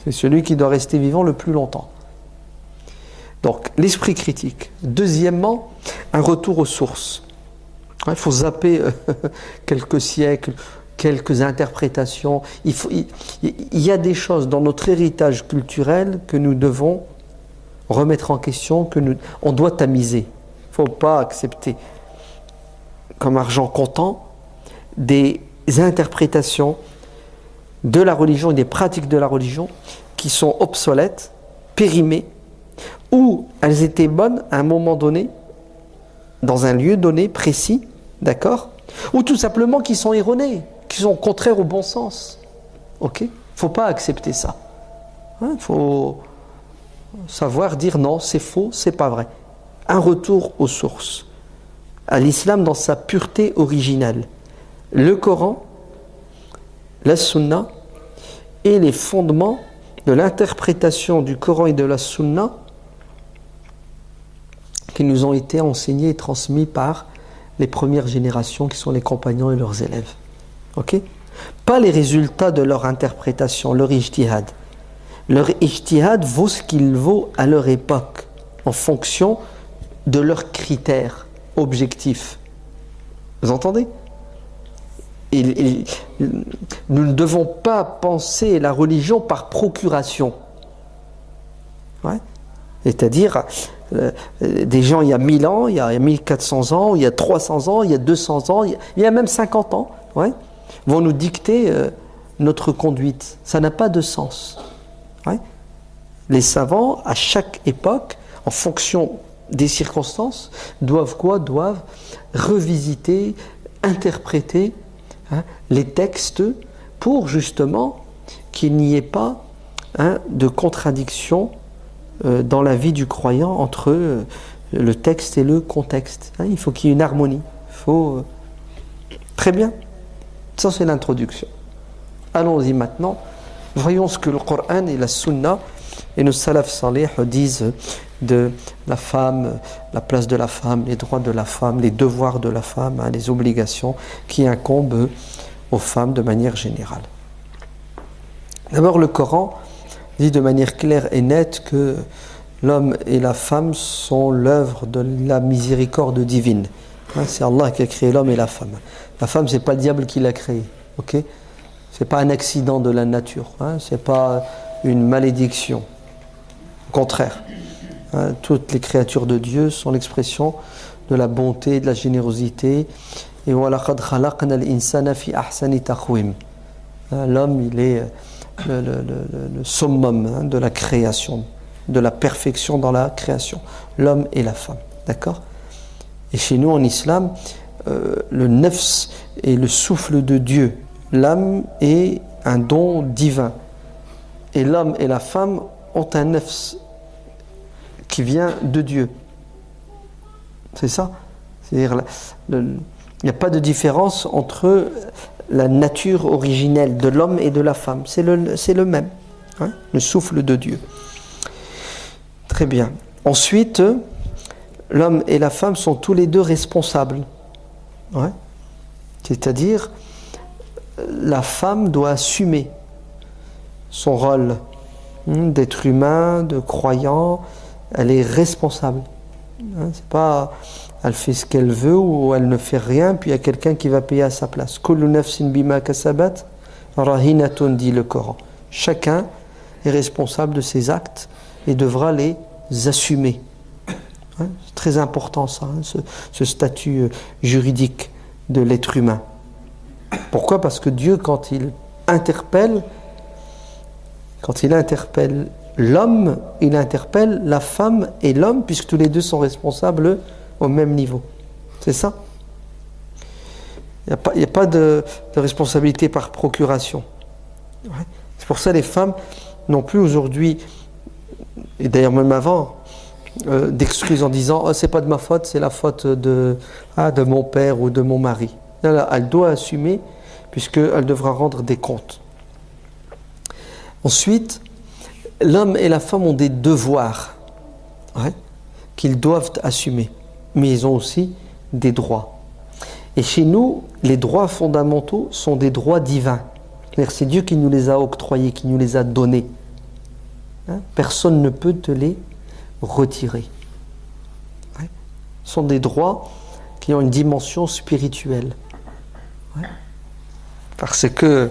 C'est celui qui doit rester vivant le plus longtemps. Donc, l'esprit critique. Deuxièmement, un retour aux sources. Il faut zapper quelques siècles, quelques interprétations. Il y a des choses dans notre héritage culturel que nous devons remettre en question, on doit tamiser. Il ne faut pas accepter comme argent comptant des interprétations de la religion et des pratiques de la religion qui sont obsolètes, périmées, ou elles étaient bonnes à un moment donné, dans un lieu donné, précis, d'accord? Ou tout simplement qui sont erronées, qui sont contraires au bon sens. Ok? Il ne faut pas accepter ça. Il faut savoir dire non, c'est faux, c'est pas vrai. Un retour aux sources. À l'islam dans sa pureté originelle. Le Coran, la Sunna et les fondements de l'interprétation du Coran et de la Sunna qui nous ont été enseignés et transmis par les premières générations qui sont les compagnons et leurs élèves. Ok? Pas les résultats de leur interprétation, leur ijtihad. Leur ijtihad vaut ce qu'il vaut à leur époque, en fonction de leurs critères objectifs. Vous entendez? Nous ne devons pas penser la religion par procuration. Ouais. C'est-à-dire, des gens il y a 1000 ans, il y a 1400 ans, il y a 300 ans, il y a 200 ans, il y a même 50 ans, ouais, vont nous dicter notre conduite. Ça n'a pas de sens. Ouais. Les savants, à chaque époque, en fonction des circonstances, doivent quoi? Doivent revisiter, interpréter les textes pour justement qu'il n'y ait pas de contradiction dans la vie du croyant entre le texte et le contexte. Il faut qu'il y ait une harmonie. Très bien. Ça, c'est l'introduction. Allons-y maintenant. Voyons ce que le Coran et la Sunna et nos salaf salih disent de la femme, la place de la femme, les droits de la femme, les devoirs de la femme, les obligations qui incombent aux femmes de manière générale. D'abord, le Coran dit de manière claire et nette que L'homme et la femme sont l'œuvre de la miséricorde divine. C'est Allah qui a créé l'homme et la femme. La femme, c'est pas le diable qui l'a créé. Ok? C'est pas un accident de la nature. C'est pas une malédiction. Au contraire. Toutes les créatures de Dieu sont l'expression de la bonté, de la générosité. Et وَلَقَدْ خَلَقْنَا الْإِنسَانَ فِي أَحْسَنِ تَقْوِيمٍ. L'homme, il est le summum de la création, de la perfection dans la création. L'homme et la femme. D'accord? Et chez nous, en islam, le nafs est le souffle de Dieu. L'âme est un don divin. Et l'homme et la femme ont un nafs qui vient de Dieu. C'est ça? C'est-à-dire, il n'y a pas de différence entre la nature originelle de l'homme et de la femme. C'est le même. Le souffle de Dieu. Très bien. Ensuite, l'homme et la femme sont tous les deux responsables. C'est-à-dire, la femme doit assumer son rôle d'être humain, de croyant. Elle est responsable. C'est pas, elle fait ce qu'elle veut ou elle ne fait rien, puis il y a quelqu'un qui va payer à sa place. Kullu nafsin bima kasabat rahinatun, dit le Coran. Chacun est responsable de ses actes et devra les assumer. C'est très important ça, ce statut juridique de l'être humain. Pourquoi? Parce que Dieu, quand il interpelle l'homme, il interpelle la femme et l'homme, puisque tous les deux sont responsables au même niveau. C'est ça? Il n'y a pas de responsabilité par procuration. C'est pour ça que les femmes n'ont plus aujourd'hui, et d'ailleurs même avant, d'excuses en disant « oh, c'est pas de ma faute, c'est la faute de mon père ou de mon mari ». Là, elle doit assumer, puisqu'elle devra rendre des comptes. Ensuite, l'homme et la femme ont des devoirs qu'ils doivent assumer, mais ils ont aussi des droits. Et chez nous, les droits fondamentaux sont des droits divins. C'est Dieu qui nous les a octroyés, qui nous les a donnés. Personne ne peut te les retirer. Ce sont des droits qui ont une dimension spirituelle. Parce que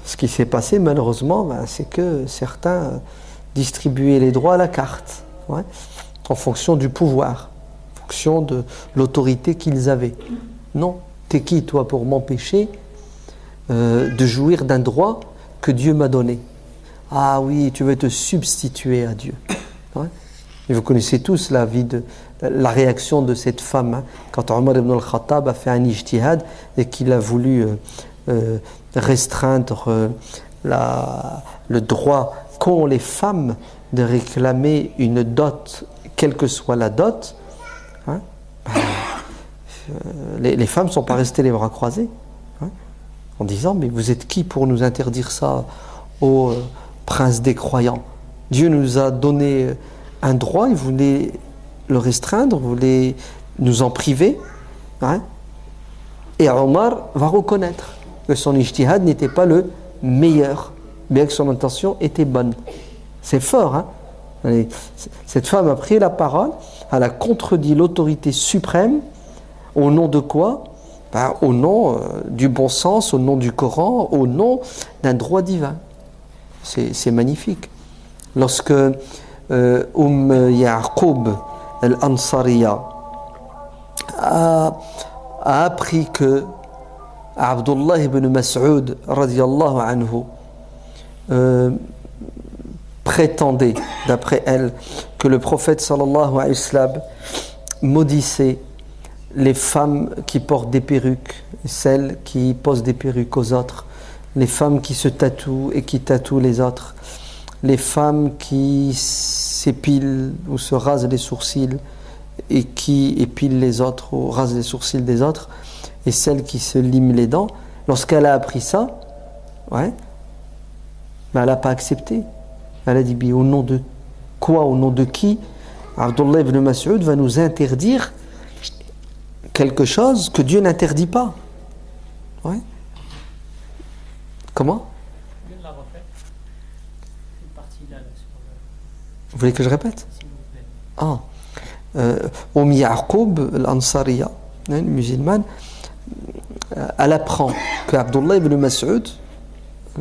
ce qui s'est passé malheureusement, c'est que certains distribuaient les droits à la carte, en fonction du pouvoir, en fonction de l'autorité qu'ils avaient. Non, t'es qui toi pour m'empêcher de jouir d'un droit que Dieu m'a donné? Ah oui, tu veux te substituer à Dieu. Et vous connaissez tous la réaction de cette femme quand Omar ibn al-Khattab a fait un ijtihad et qu'il a voulu restreindre le droit qu'ont les femmes de réclamer une dot, quelle que soit la dot. Les femmes ne sont pas restées les bras croisés en disant mais vous êtes qui pour nous interdire ça, ô prince des croyants? Dieu nous a donné un droit, il voulait le restreindre, il voulait nous en priver. Et Omar va reconnaître que son ijtihad n'était pas le meilleur, bien que son intention était bonne. C'est fort, Cette femme a pris la parole, elle a contredit l'autorité suprême, au nom de quoi? Au nom du bon sens, au nom du Coran, au nom d'un droit divin. C'est magnifique. Lorsque Ya'qub al-Ansariya a appris que Abdullah ibn Mas'ud radiyallahu anhu prétendait, d'après elle, que le prophète sallallahu alayhi wa sallam maudissait les femmes qui portent des perruques, celles qui posent des perruques aux autres, les femmes qui se tatouent et qui tatouent les autres, les femmes qui s'épilent ou se rasent les sourcils et qui épilent les autres ou rasent les sourcils des autres, et celles qui se liment les dents. Lorsqu'elle a appris ça, elle n'a pas accepté. Elle a dit, au nom de quoi, au nom de qui Abdullah ibn Mas'ud va nous interdire quelque chose que Dieu n'interdit pas. Comment? Vous voulez que je répète? Ah. Yaqub, l'Ansariya, une musulmane, elle apprend que Abdullah ibn Mas'ud,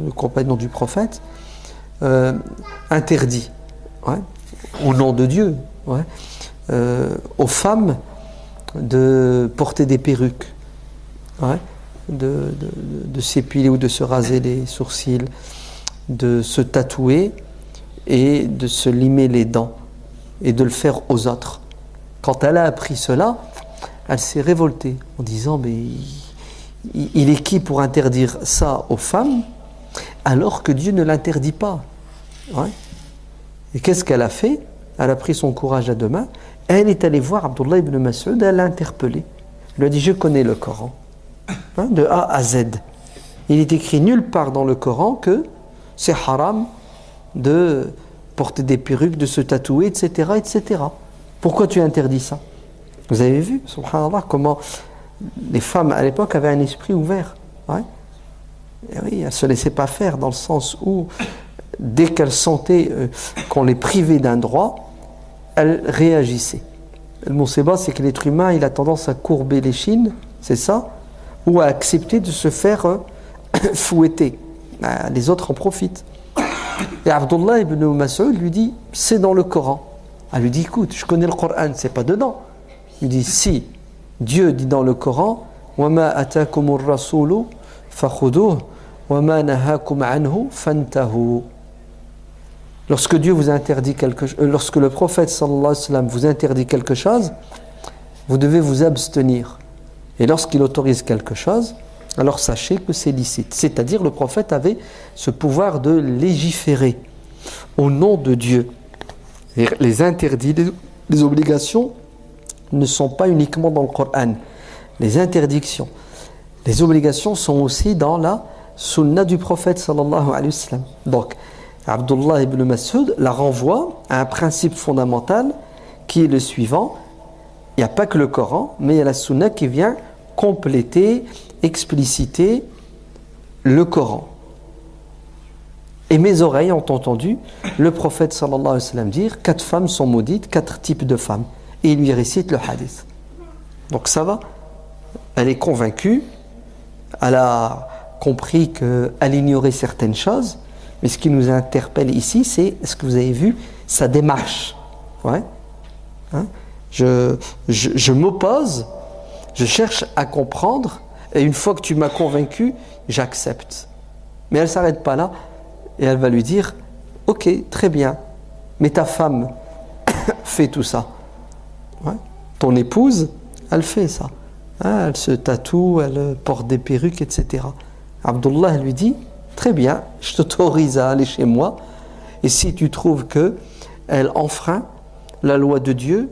le compagnon du prophète, interdit, ouais, au nom de Dieu, ouais, aux femmes de porter des perruques, ouais, de s'épiler ou de se raser les sourcils, de se tatouer et de se limer les dents et de le faire aux autres. Quand elle a appris cela, elle s'est révoltée en disant mais il est qui pour interdire ça aux femmes alors que Dieu ne l'interdit pas, ouais. Et qu'est-ce qu'elle a fait? Elle a pris son courage à deux mains, elle est allée voir Abdullah ibn Mas'ud, elle l'a interpellé. Elle lui a dit je connais le Coran, hein, de A à Z. Il est écrit nulle part dans le Coran que c'est haram de porter des perruques, de se tatouer, etc., etc. Pourquoi tu interdis ça? Vous avez vu, subhanallah, comment les femmes à l'époque avaient un esprit ouvert, ouais. Et oui, elles ne se laissaient pas faire, dans le sens où dès qu'elles sentaient qu'on les privait d'un droit, elles réagissaient. Le monseba, c'est que l'être humain, il a tendance à courber l'échine, c'est ça, ou à accepter de se faire fouetter. Les autres en profitent. Et Abdullah ibn Mas'ud lui dit, c'est dans le Coran. Elle lui dit, écoute, je connais le Coran, c'est pas dedans. Il dit, si, Dieu dit dans le Coran, وَمَا أَتَاكُمُ الرَّسُولُ فَخُذُوهُ وَمَا نَهَاكُمْ عَنْهُ فَانْتَهُوا. Lorsque Dieu vous interdit quelque chose, lorsque le prophète sallallahu alayhi wa sallam vous interdit quelque chose, vous devez vous abstenir. Et lorsqu'il autorise quelque chose, alors sachez que c'est licite. C'est-à-dire le prophète avait ce pouvoir de légiférer au nom de Dieu. Et les interdits, les obligations ne sont pas uniquement dans le Coran. Les interdictions, les obligations sont aussi dans la sunna du prophète sallallahu alayhi wa sallam. Donc, Abdullah ibn Mas'ud la renvoie à un principe fondamental qui est le suivant. Il n'y a pas que le Coran, mais il y a la sunna qui vient compléter, expliciter le Coran. Et mes oreilles ont entendu le prophète sallallahu alayhi wa sallam dire 4 femmes sont maudites, 4 types de femmes. Et il lui récite le hadith. Donc ça va. Elle est convaincue, elle a compris qu'elle ignorait certaines choses, mais ce qui nous interpelle ici, c'est, est-ce que vous avez vu sa démarche? Ouais. Hein? Je m'oppose, je cherche à comprendre, et une fois que tu m'as convaincu, j'accepte. Mais elle ne s'arrête pas là, et elle va lui dire, ok, très bien, mais ta femme fait tout ça. Ouais. Ton épouse, elle fait ça. Hein, elle se tatoue, elle porte des perruques, etc. Abdullah lui dit, très bien, je t'autorise à aller chez moi, et si tu trouves qu'elle enfreint la loi de Dieu,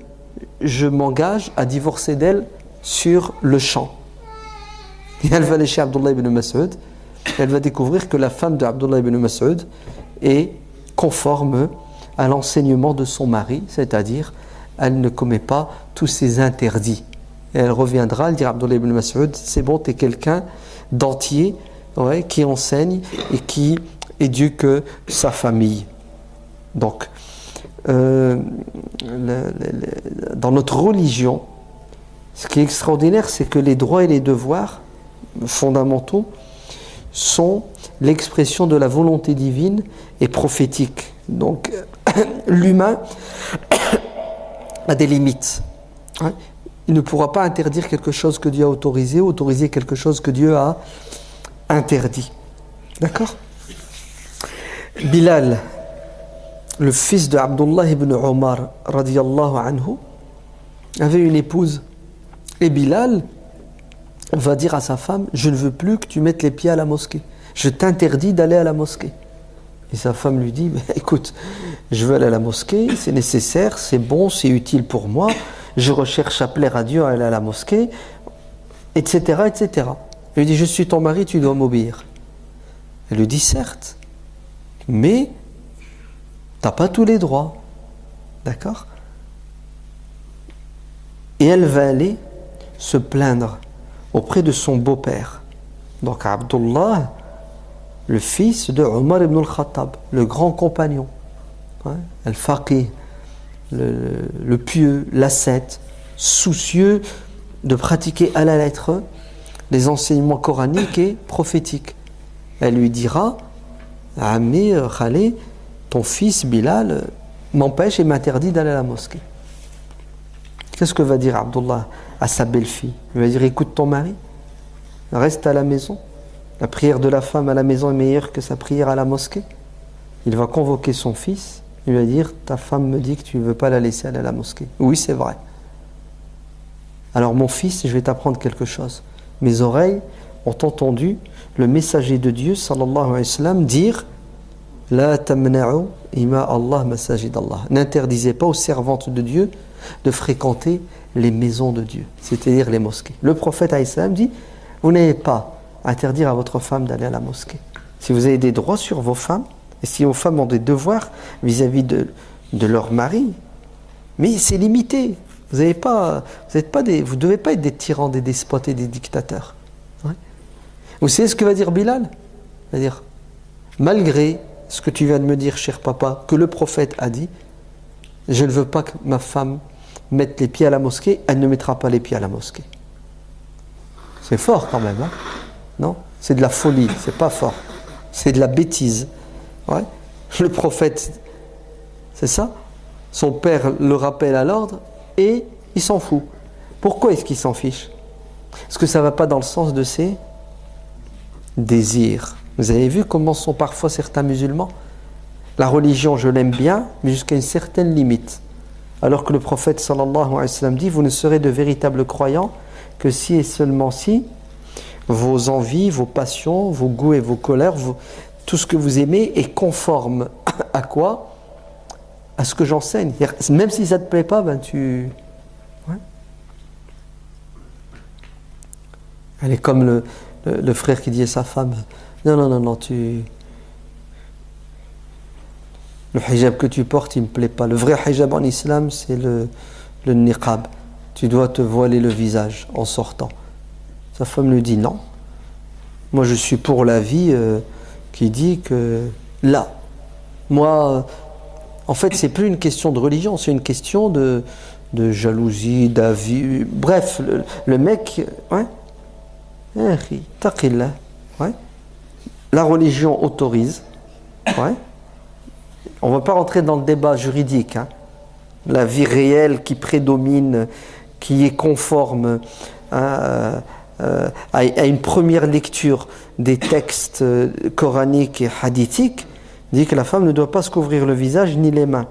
je m'engage à divorcer d'elle sur le champ. Et elle va aller chez Abdullah ibn Mas'ud, elle va découvrir que la femme de Abdullah ibn Mas'ud est conforme à l'enseignement de son mari, c'est-à-dire elle ne commet pas tous ces interdits. Et elle reviendra, elle dira à Abdullah ibn Mas'ud, c'est bon, tu es quelqu'un d'entier, ouais, qui enseigne et qui éduque sa famille. Donc, dans notre religion, ce qui est extraordinaire, c'est que les droits et les devoirs fondamentaux sont l'expression de la volonté divine et prophétique. Donc, l'humain a des limites. Hein? Il ne pourra pas interdire quelque chose que Dieu a autorisé, ou autoriser quelque chose que Dieu a interdit. D'accord? Bilal, le fils de Abdullah ibn Omar, radiyallahu anhu, avait une épouse. Et Bilal va dire à sa femme, je ne veux plus que tu mettes les pieds à la mosquée. Je t'interdis d'aller à la mosquée. Et sa femme lui dit, écoute, je veux aller à la mosquée, c'est nécessaire, c'est bon, c'est utile pour moi, je recherche à plaire à Dieu, à aller à la mosquée, etc., etc. Il lui dit, je suis ton mari, tu dois m'obéir. Elle lui dit, certes, mais tu n'as pas tous les droits. D'accord? Et elle va aller se plaindre auprès de son beau-père. Donc Abdullah, le fils de Omar ibn al-Khattab, le grand compagnon. Ouais. Al-Faqih, le pieux, l'ascète, soucieux de pratiquer à la lettre les enseignements coraniques et prophétiques. Elle lui dira, Ami, Khalé, ton fils Bilal m'empêche et m'interdit d'aller à la mosquée. Qu'est-ce que va dire Abdullah à sa belle-fille? Il va dire, écoute ton mari, reste à la maison. La prière de la femme à la maison est meilleure que sa prière à la mosquée. Il va convoquer son fils, il va dire, ta femme me dit que tu ne veux pas la laisser aller à la mosquée. Oui, c'est vrai. Alors mon fils, je vais t'apprendre quelque chose. Mes oreilles ont entendu le messager de Dieu, sallallahu alayhi wa sallam, dire La tamna'u ima Allah masajid Allah. N'interdisez pas aux servantes de Dieu de fréquenter les maisons de Dieu, c'est-à-dire les mosquées. Le prophète alayhi salam dit vous n'avez pas à interdire à votre femme d'aller à la mosquée. Si vous avez des droits sur vos femmes, et si vos femmes ont des devoirs vis-à-vis de leur mari, mais c'est limité. Vous ne devez pas être des tyrans, des despotes et des dictateurs. Ouais. Vous savez ce que va dire Bilal? Il va dire, malgré ce que tu viens de me dire, cher papa, que le prophète a dit, je ne veux pas que ma femme mette les pieds à la mosquée, elle ne mettra pas les pieds à la mosquée. C'est fort quand même, hein? Non? C'est de la folie, c'est pas fort. C'est de la bêtise. Ouais. Le prophète, c'est ça? Son père le rappelle à l'ordre et il s'en fout. Pourquoi est-ce qu'il s'en fiche? Parce que ça ne va pas dans le sens de ses désirs. Vous avez vu comment sont parfois certains musulmans? La religion, je l'aime bien, mais jusqu'à une certaine limite. Alors que le prophète sallallahu alayhi wa sallam dit, vous ne serez de véritables croyants que si et seulement si vos envies, vos passions, vos goûts et vos colères, tout ce que vous aimez est conforme à quoi? À ce que j'enseigne. Même si ça ne te plaît pas, ben tu... Ouais. Elle est comme le frère qui dit à sa femme, non, le hijab que tu portes, il ne me plaît pas. Le vrai hijab en islam, c'est le niqab. Tu dois te voiler le visage en sortant. Sa femme lui dit non. Moi, je suis pour l'avis qui dit que là, moi, en fait, c'est plus une question de religion, c'est une question de jalousie, d'avis. Bref, le mec, ouais, taqillah, ouais. La religion autorise, ouais. On ne va pas rentrer dans le débat juridique, hein. La vie réelle qui prédomine, qui est conforme à une première lecture des textes coraniques et hadithiques, dit que la femme ne doit pas se couvrir le visage ni les mains.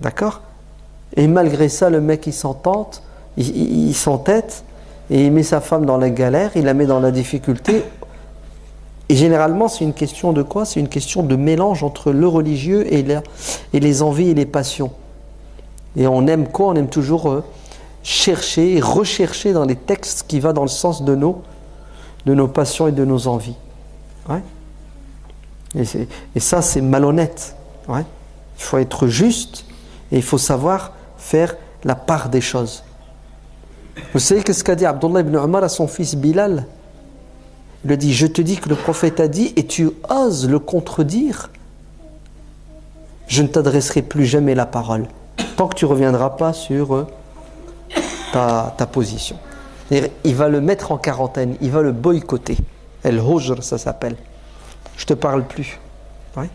D'accord? Et malgré ça, le mec il s'entête, il s'entête et il met sa femme dans la galère, il la met dans la difficulté. Et généralement, c'est une question de quoi? C'est une question de mélange entre le religieux et les envies et les passions. Et on aime quoi? On aime toujours chercher et rechercher dans les textes qui va dans le sens de nos passions et de nos envies. Ouais. Et ça, c'est malhonnête. Ouais. Il faut être juste et il faut savoir faire la part des choses. Vous savez qu'est-ce qu'a dit Abdullah ibn Omar à son fils Bilal? Il lui dit, je te dis que le prophète a dit et tu oses le contredire, je ne t'adresserai plus jamais la parole tant que tu ne reviendras pas sur ta position. Il va le mettre en quarantaine, il va le boycotter. El-Hujr, ça s'appelle. Je ne te parle plus. Ouais.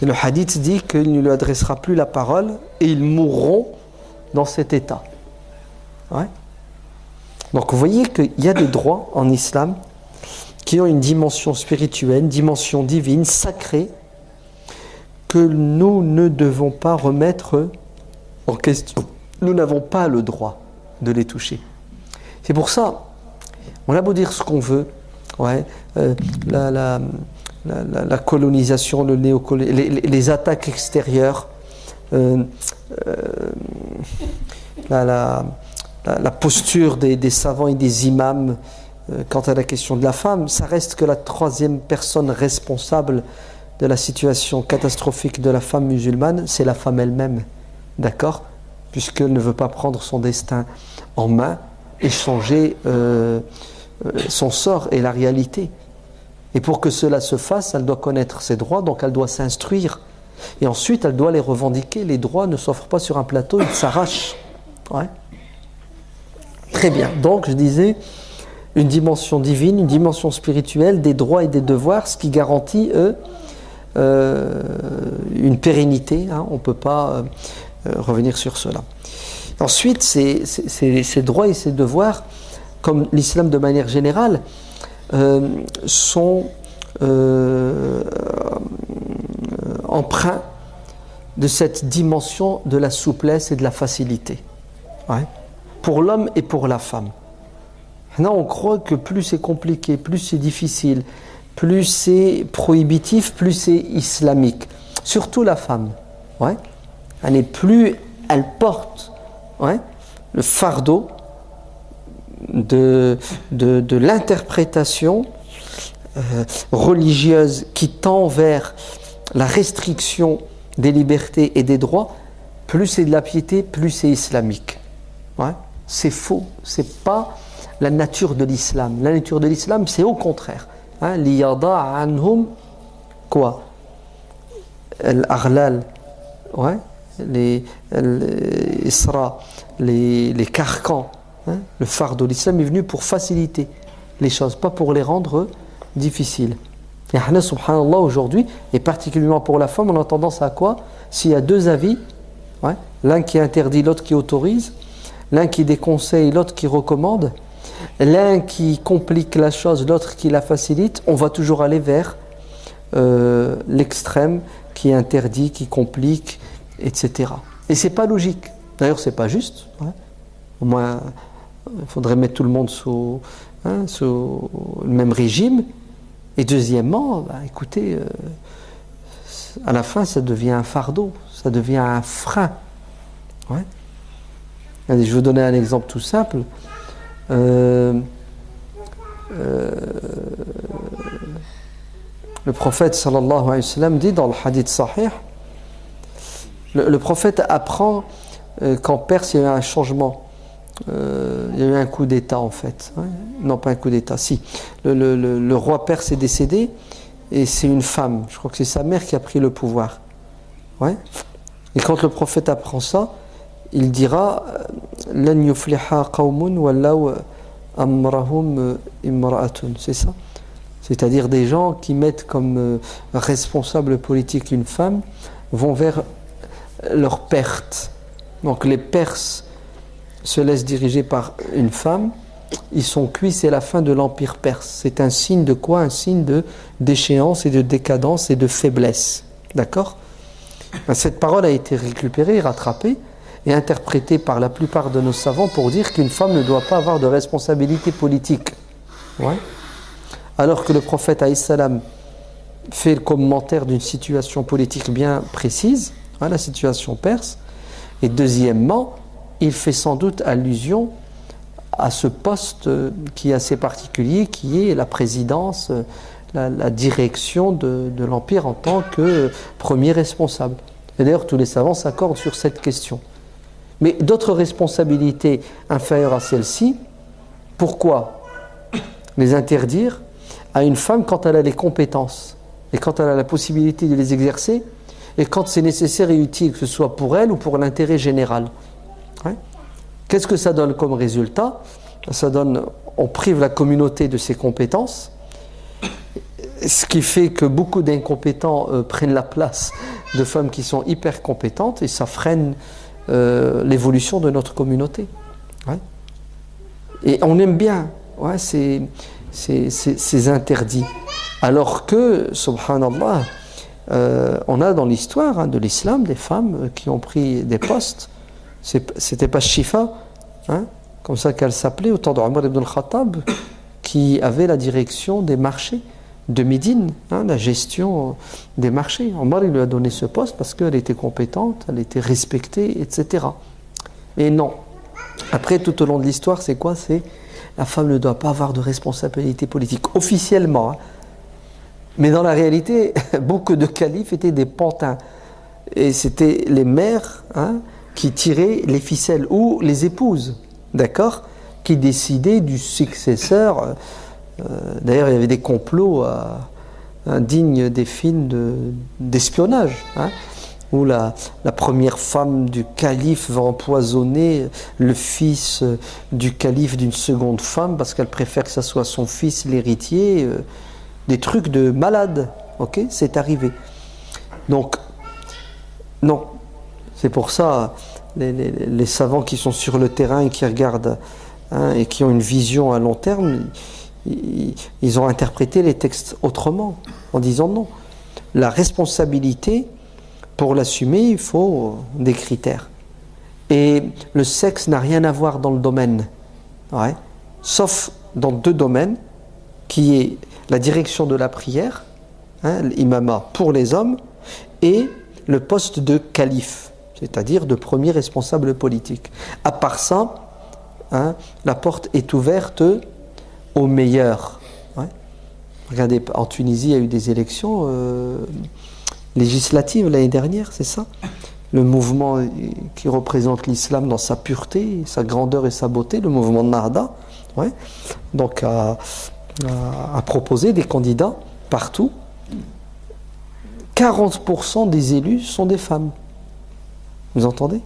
Et le hadith dit qu'il ne lui adressera plus la parole et ils mourront dans cet état. Ouais. Donc vous voyez qu'il y a des droits en islam qui ont une dimension spirituelle, une dimension divine, sacrée, que nous ne devons pas remettre en question. Nous n'avons pas le droit de les toucher. C'est pour ça, on a beau dire ce qu'on veut, ouais, la colonisation, les attaques extérieures, la posture des savants et des imams quant à la question de la femme, ça reste que la troisième personne responsable de la situation catastrophique de la femme musulmane, c'est la femme elle-même, d'accord? Puisqu'elle ne veut pas prendre son destin en main et changer son sort et la réalité. Et pour que cela se fasse, elle doit connaître ses droits, donc elle doit s'instruire. Et ensuite, elle doit les revendiquer. Les droits ne s'offrent pas sur un plateau, ils s'arrachent. Ouais. Très bien. Donc, je disais, une dimension divine, une dimension spirituelle, des droits et des devoirs, ce qui garantit, une pérennité. Hein. On ne peut pas revenir sur cela. Ensuite, ces droits et ces devoirs, comme l'islam de manière générale, sont empreints de cette dimension de la souplesse et de la facilité. Ouais. Pour l'homme et pour la femme. Là, on croit que plus c'est compliqué, plus c'est difficile, plus c'est prohibitif, plus c'est islamique. Surtout la femme. Ouais. Elle porte, ouais, le fardeau de l'interprétation religieuse qui tend vers la restriction des libertés et des droits. Plus c'est de la piété, plus c'est islamique. Ouais. C'est faux, c'est pas la nature de l'islam. La nature de l'islam, c'est au contraire. Liyada anhum quoi? Al-aghlal, ouais, les carcans. Hein? Le fardeau. L'islam est venu pour faciliter les choses, pas pour les rendre difficiles. Et subhanallah, aujourd'hui, et particulièrement pour la femme, on a tendance à quoi? S'il y a deux avis, ouais, l'un qui interdit, l'autre qui autorise, l'un qui déconseille, l'autre qui recommande, l'un qui complique la chose, l'autre qui la facilite, on va toujours aller vers l'extrême qui interdit, qui complique, etc. Et c'est pas logique. D'ailleurs, c'est pas juste. Ouais. Au moins, il faudrait mettre tout le monde sous le même régime. Et deuxièmement, écoutez, à la fin, ça devient un fardeau, ça devient un frein. Ouais. Allez, je vais vous donner un exemple tout simple. Le prophète sallallahu alayhi wa sallam dit dans le hadith sahih, le prophète apprend qu'en Perse il y a eu un changement, il y a eu un coup d'état en fait, ouais. Non pas un coup d'état, si le roi perse est décédé et c'est une femme, je crois que c'est sa mère qui a pris le pouvoir, ouais. Et quand le prophète apprend ça, il dira lan yufliha qawmun wallaw amrahum imra'atun, c'est ça, c'est-à-dire des gens qui mettent comme responsable politique une femme vont vers leur perte. Donc les Perses se laissent diriger par une femme, ils sont cuits, c'est la fin de l'empire perse. C'est un signe de quoi? Un signe d'échéance et de décadence et de faiblesse. D'accord? Cette parole a été récupérée, rattrapée et interprétée par la plupart de nos savants pour dire qu'une femme ne doit pas avoir de responsabilité politique. Ouais. Alors que le prophète alayhi salam fait le commentaire d'une situation politique bien précise, hein, la situation perse, et deuxièmement, il fait sans doute allusion à ce poste qui est assez particulier, qui est la présidence, la direction de l'Empire en tant que premier responsable. Et d'ailleurs, tous les savants s'accordent sur cette question. Mais d'autres responsabilités inférieures à celle-ci, pourquoi les interdire à une femme quand elle a les compétences et quand elle a la possibilité de les exercer et quand c'est nécessaire et utile, que ce soit pour elle ou pour l'intérêt général. Ouais. Qu'est-ce que ça donne comme résultat? Ça donne, on prive la communauté de ses compétences, ce qui fait que beaucoup d'incompétents prennent la place de femmes qui sont hyper compétentes et ça freine l'évolution de notre communauté. Ouais. Et on aime bien, ouais, ces interdits. Alors que, subhanallah, on a dans l'histoire de l'islam des femmes qui ont pris des postes. C'était pas Shifa, hein, comme ça qu'elle s'appelait, au temps de Omar ibn al-Khattab, qui avait la direction des marchés de Médine, hein, la gestion des marchés. Omar, il lui a donné ce poste parce qu'elle était compétente, elle était respectée, etc. Et non. Après, tout au long de l'histoire, c'est quoi? C'est la femme ne doit pas avoir de responsabilité politique, officiellement. Hein. Mais dans la réalité, beaucoup de califes étaient des pantins. Et c'était les mères, hein, qui tiraient les ficelles, ou les épouses, d'accord, qui décidaient du successeur D'ailleurs, il y avait des complots dignes des films d'espionnage, hein, où la première femme du calife va empoisonner le fils du calife d'une seconde femme parce qu'elle préfère que ce soit son fils l'héritier. Des trucs de malade, ok, c'est arrivé. Donc, non. C'est pour ça, les savants qui sont sur le terrain et qui regardent, hein, et qui ont une vision à long terme, ils ont interprété les textes autrement, en disant non. La responsabilité, pour l'assumer, il faut des critères. Et le sexe n'a rien à voir dans le domaine, ouais, sauf dans 2 domaines, qui est la direction de la prière, hein, l'imama pour les hommes, et le poste de calife, c'est-à-dire de premier responsable politique. À part ça, hein, la porte est ouverte aux meilleurs. Ouais. Regardez, en Tunisie, il y a eu des élections législatives l'année dernière, c'est ça? Le mouvement qui représente l'islam dans sa pureté, sa grandeur et sa beauté, le mouvement Nahda, ouais, donc a proposé des candidats partout. 40% des élus sont des femmes. Vous entendez?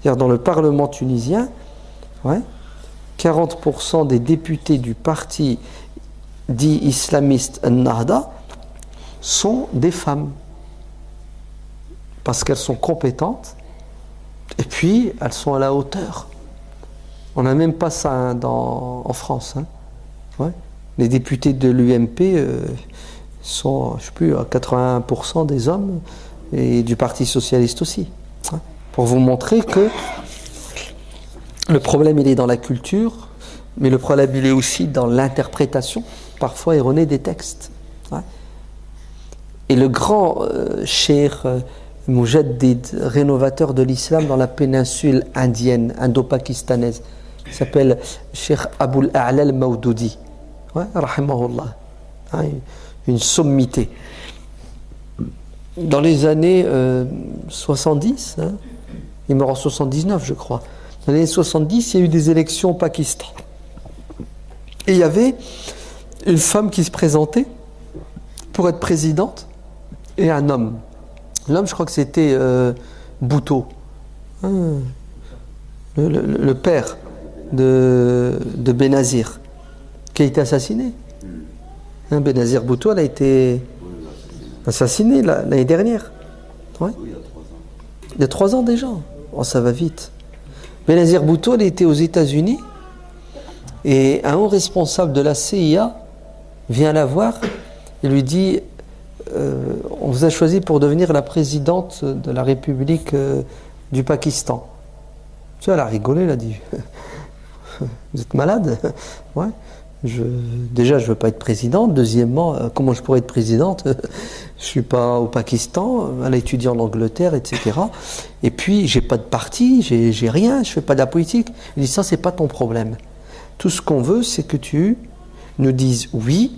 C'est-à-dire dans le Parlement tunisien, ouais, 40% des députés du parti dit islamiste Nahda sont des femmes. Parce qu'elles sont compétentes et puis elles sont à la hauteur. On n'a même pas ça, hein, en France. Hein. Ouais. Les députés de l'UMP sont, je ne sais plus, à 81% des hommes et du Parti socialiste aussi. Hein. Pour vous montrer que le problème il est dans la culture, mais le problème il est aussi dans l'interprétation, parfois erronée des textes. Ouais. Et le grand cheikh Mujaddid, rénovateur de l'islam dans la péninsule indienne, indo-pakistanaise, il s'appelle Cheikh Aboul A'la al-Mawdoudi, ouais, rahimahullah, hein, une sommité. Dans les années 70, hein, il meurt en 79 je crois, dans les années 70 il y a eu des élections au Pakistan. Et il y avait une femme qui se présentait pour être présidente et un homme. L'homme, je crois que c'était Bhutto, hein, le père de Benazir, qui a été assassiné. Hein, Benazir Bhutto, elle a été assassinée l'année dernière. Ouais. Il y a 3 ans déjà. Oh, ça va vite. Benazir Bhutto, elle était aux États-Unis et un haut responsable de la CIA vient la voir et lui dit on vous a choisi pour devenir la présidente de la République du Pakistan. Tu vois, elle a rigolé, elle a dit vous êtes malade? Ouais. Déjà, je ne veux pas être présidente. Deuxièmement, comment je pourrais être présidente? Je ne suis pas au Pakistan, elle a étudié en Angleterre, etc. Et puis, j'ai pas de parti, j'ai rien, je fais pas de la politique. Il dit, ça, c'est pas ton problème. Tout ce qu'on veut, c'est que tu nous dises oui,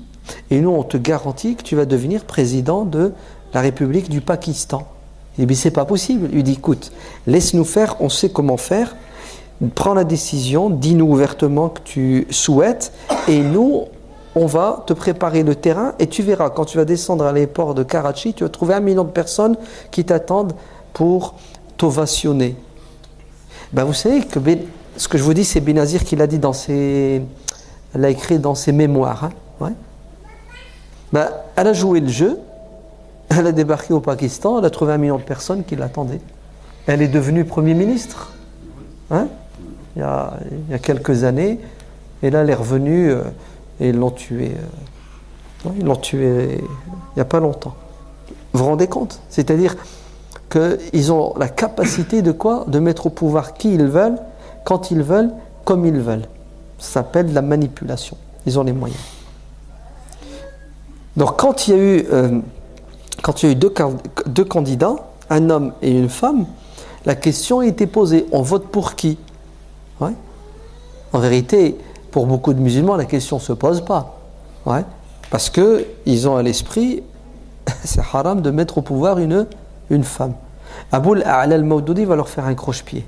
et nous, on te garantit que tu vas devenir président de la République du Pakistan. Il dit, c'est pas possible. Il dit, écoute, laisse-nous faire, on sait comment faire. Prends la décision, dis-nous ouvertement que tu souhaites et nous, on va te préparer le terrain et tu verras, quand tu vas descendre à l'aéroport de Karachi, tu vas trouver 1 million de personnes qui t'attendent pour t'ovationner. Ben vous savez que ce que je vous dis, c'est Benazir qui l'a dit elle l'a écrit dans ses mémoires. Hein, ouais. Ben, elle a joué le jeu, elle a débarqué au Pakistan, elle a trouvé 1 million de personnes qui l'attendaient. Elle est devenue Premier ministre. Hein? Il y a quelques années, et là elle est revenue et ils l'ont tuée. Ils l'ont tuée il n'y a pas longtemps. Vous vous rendez compte? C'est-à-dire qu'ils ont la capacité de quoi? De mettre au pouvoir qui ils veulent, quand ils veulent, comme ils veulent. Ça s'appelle la manipulation. Ils ont les moyens. Donc quand il y a eu 2 candidats, un homme et une femme, la question a été posée, on vote pour qui? Ouais. En vérité, pour beaucoup de musulmans, la question ne se pose pas. Ouais. Parce qu'ils ont à l'esprit, c'est haram de mettre au pouvoir une femme. Aboul A'la al-Mawdoudi va leur faire un croche-pied.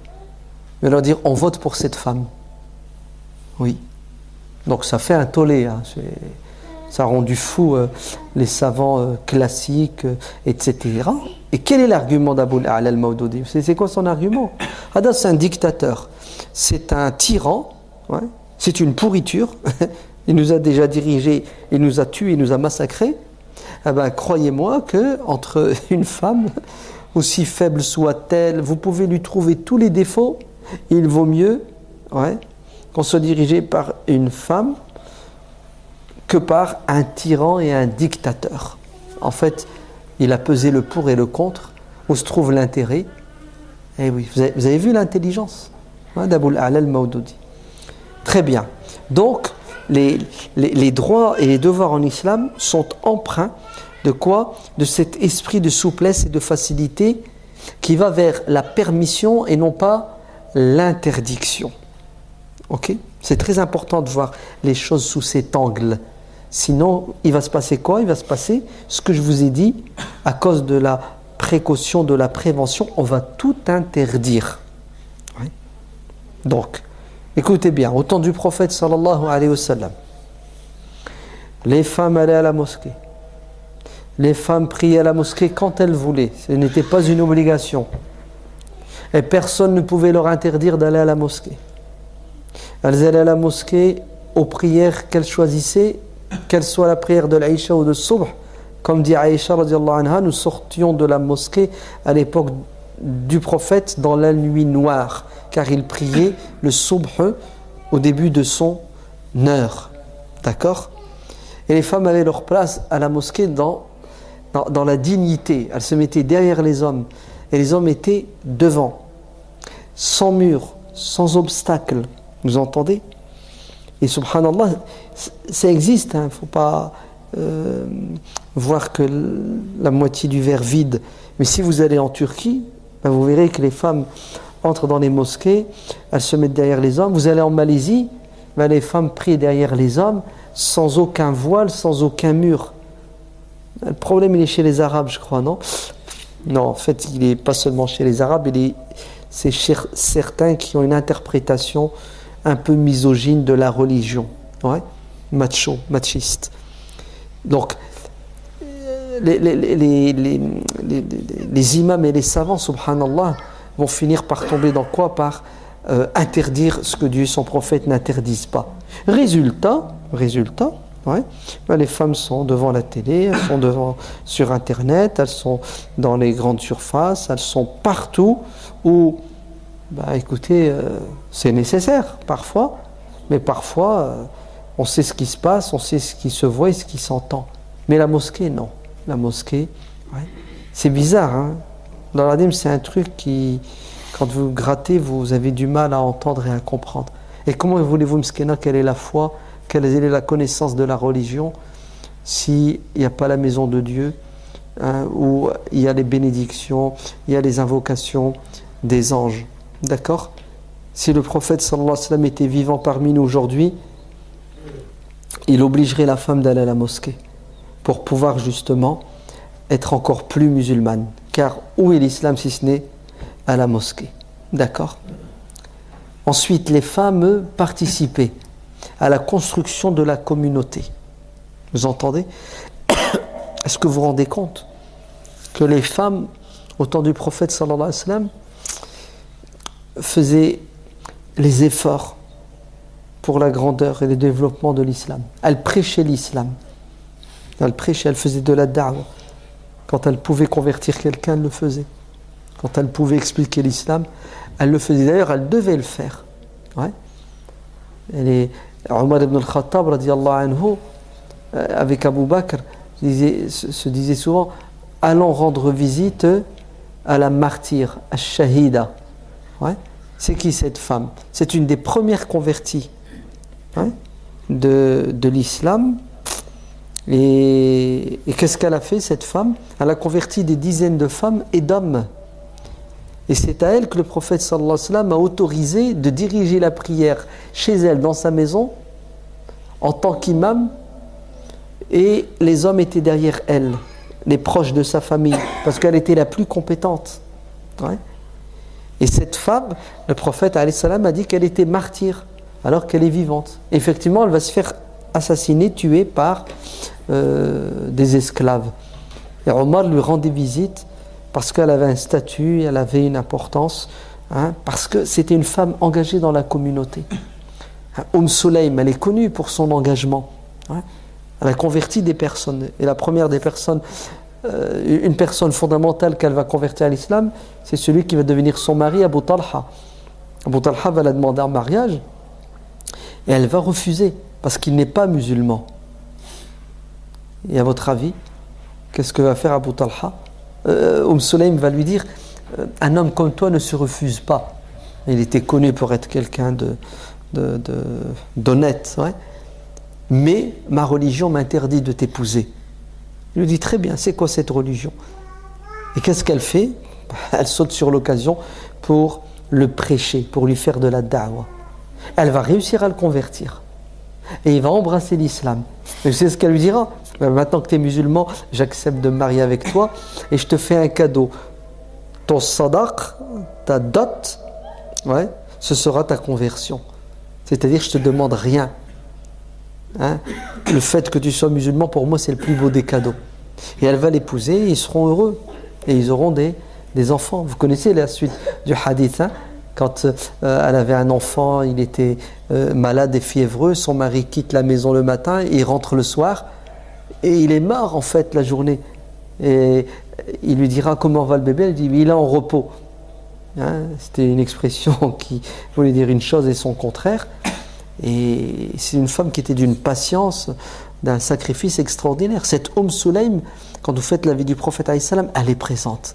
Il va leur dire, on vote pour cette femme. Oui. Donc ça fait un tollé, hein. Ça a rendu fou les savants classiques, etc. Et quel est l'argument d'Abou al-A'la al-Mawdudi? C'est quoi son argument? Hada, c'est un dictateur, c'est un tyran, ouais. C'est une pourriture, il nous a déjà dirigés, il nous a tués, il nous a massacrés. Eh ben, croyez-moi qu'entre une femme, aussi faible soit-elle, vous pouvez lui trouver tous les défauts, il vaut mieux, ouais, qu'on soit dirigé par une femme que par un tyran et un dictateur. En fait, il a pesé le pour et le contre, où se trouve l'intérêt. Et oui, vous avez vu l'intelligence, hein, d'Abou al-A'la al-Mawdudi. Très bien. Donc, les droits et les devoirs en islam sont empreints de quoi? De cet esprit de souplesse et de facilité qui va vers la permission et non pas l'interdiction. Ok? C'est très important de voir les choses sous cet angle. Sinon, il va se passer quoi? Il va se passer ce que je vous ai dit, à cause de la précaution, de la prévention, on va tout interdire. Oui. Donc, écoutez bien, au temps du prophète sallallahu alayhi wa sallam, les femmes allaient à la mosquée. Les femmes priaient à la mosquée quand elles voulaient. Ce n'était pas une obligation. Et personne ne pouvait leur interdire d'aller à la mosquée. Elles allaient à la mosquée aux prières qu'elles choisissaient, qu'elle soit la prière de l'Aïcha ou de Subh. Comme dit Aïcha radiallahu anha, nous sortions de la mosquée à l'époque du prophète dans la nuit noire, car il priait le Subh au début de son heure. D'accord? Et les femmes avaient leur place à la mosquée dans la dignité. Elles se mettaient derrière les hommes et les hommes étaient devant, sans mur, sans obstacle. Vous entendez? Et subhanallah, ça existe, il ne faut pas voir que la moitié du verre vide. Mais si vous allez en Turquie, ben vous verrez que les femmes entrent dans les mosquées, elles se mettent derrière les hommes. Vous allez en Malaisie, ben les femmes prient derrière les hommes, sans aucun voile, sans aucun mur. Le problème, il est chez les Arabes, je crois, non? Non, en fait, il n'est pas seulement chez les Arabes, c'est chez certains qui ont une interprétation un peu misogyne de la religion, ouais, machiste. Donc, les imams et les savants, subhanallah, vont finir par tomber dans quoi? Par interdire ce que Dieu et son prophète n'interdisent pas. Résultat, ouais, ben les femmes sont devant la télé, elles sont sur Internet, elles sont dans les grandes surfaces, elles sont partout où, bah écoutez, c'est nécessaire parfois, mais parfois on sait ce qui se passe, on sait ce qui se voit et ce qui s'entend. Mais la mosquée, non. La mosquée, ouais. C'est bizarre, hein. Dans l'Adim, c'est un truc qui, quand vous grattez, vous avez du mal à entendre et à comprendre. Et comment voulez-vous, Mskena, quelle est la foi, quelle est la connaissance de la religion, s'il n'y a pas la maison de Dieu, hein, où il y a les bénédictions, il y a les invocations des anges. D'accord? Si le prophète sallallahu alayhi wa sallam était vivant parmi nous aujourd'hui, il obligerait la femme d'aller à la mosquée pour pouvoir justement être encore plus musulmane. Car où est l'islam si ce n'est à la mosquée? D'accord? Ensuite, les femmes participaient à la construction de la communauté. Vous entendez? Est-ce que vous vous rendez compte que les femmes, au temps du prophète sallallahu alayhi wa sallam, faisaient les efforts pour la grandeur et le développement de l'islam? Elles prêchaient l'islam. Elles faisaient de la da'wa. Quand elles pouvaient convertir quelqu'un, elles le faisaient. Quand elles pouvaient expliquer l'islam, elles le faisaient. D'ailleurs, elles devaient le faire. Ouais. Omar ibn al-Khattab, radiyallahu anhu, avec Abu Bakr, se disait souvent: allons rendre visite à la martyre, à Shahida. Ouais. C'est qui cette femme? C'est une des premières converties, ouais, de l'islam. Et qu'est-ce qu'elle a fait, cette femme? Elle a converti des dizaines de femmes et d'hommes. Et c'est à elle que le prophète sallallahu alayhi wa sallam a autorisé de diriger la prière chez elle, dans sa maison, en tant qu'imam, et les hommes étaient derrière elle, les proches de sa famille, parce qu'elle était la plus compétente. Ouais. Et cette femme, le prophète alayhi salam a dit qu'elle était martyre. alors qu'elle est vivante. Effectivement, elle va se faire assassiner, tuer par des esclaves. Et Omar lui rendait visite parce qu'elle avait un statut, elle avait une importance, parce que c'était une femme engagée dans la communauté. Sulaym, elle est connue pour son engagement. Elle a converti des personnes. Et la première des personnes, une personne fondamentale qu'elle va convertir à l'islam, c'est celui qui va devenir son mari, Abu Talha. Abu Talha va la demander en mariage et elle va refuser parce qu'il n'est pas musulman. Et à votre avis, qu'est-ce que va faire Abu Talha? Sulaym va lui dire, un homme comme toi ne se refuse pas. Il était connu pour être quelqu'un d'honnête. Ouais. Mais ma religion m'interdit de t'épouser. Il lui dit, très bien, c'est quoi cette religion? Et qu'est-ce qu'elle fait? Elle saute sur l'occasion pour le prêcher, pour lui faire de la da'wa. Elle va réussir à le convertir. Et il va embrasser l'islam. Et c'est ce qu'elle lui dira. Maintenant que tu es musulman, j'accepte de me marier avec toi et je te fais un cadeau. Ton sadaq, ta dot, ouais, ce sera ta conversion. C'est-à-dire, je ne te demande rien. Le fait que tu sois musulman, pour moi, c'est le plus beau des cadeaux. Et elle va l'épouser et ils seront heureux. Et ils auront des enfants. Vous connaissez la suite du hadith, quand elle avait un enfant, il était malade et fiévreux, son mari quitte la maison le matin, et il rentre le soir, et il est mort en fait la journée. Et il lui dira comment va le bébé, elle dit il est en repos. C'était une expression qui voulait dire une chose et son contraire. Et c'est une femme qui était d'une patience, d'un sacrifice extraordinaire. Cette Sulaym, quand vous faites la vie du prophète alayhi salam, elle est présente.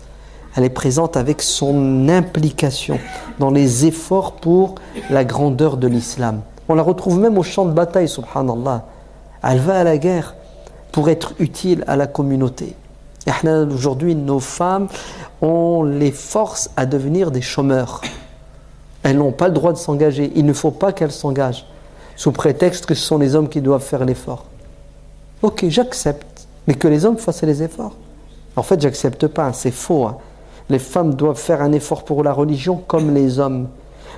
Elle est présente avec son implication dans les efforts pour la grandeur de l'islam. On la retrouve même au champ de bataille, subhanallah. Elle va à la guerre pour être utile à la communauté. Et aujourd'hui, nos femmes, on les force à devenir des chômeurs. Elles n'ont pas le droit de s'engager. Il ne faut pas qu'elles s'engagent, sous prétexte que ce sont les hommes qui doivent faire l'effort. Ok, j'accepte, mais que les hommes fassent les efforts. En fait, j'accepte pas, c'est faux. Les femmes doivent faire un effort pour la religion comme les hommes.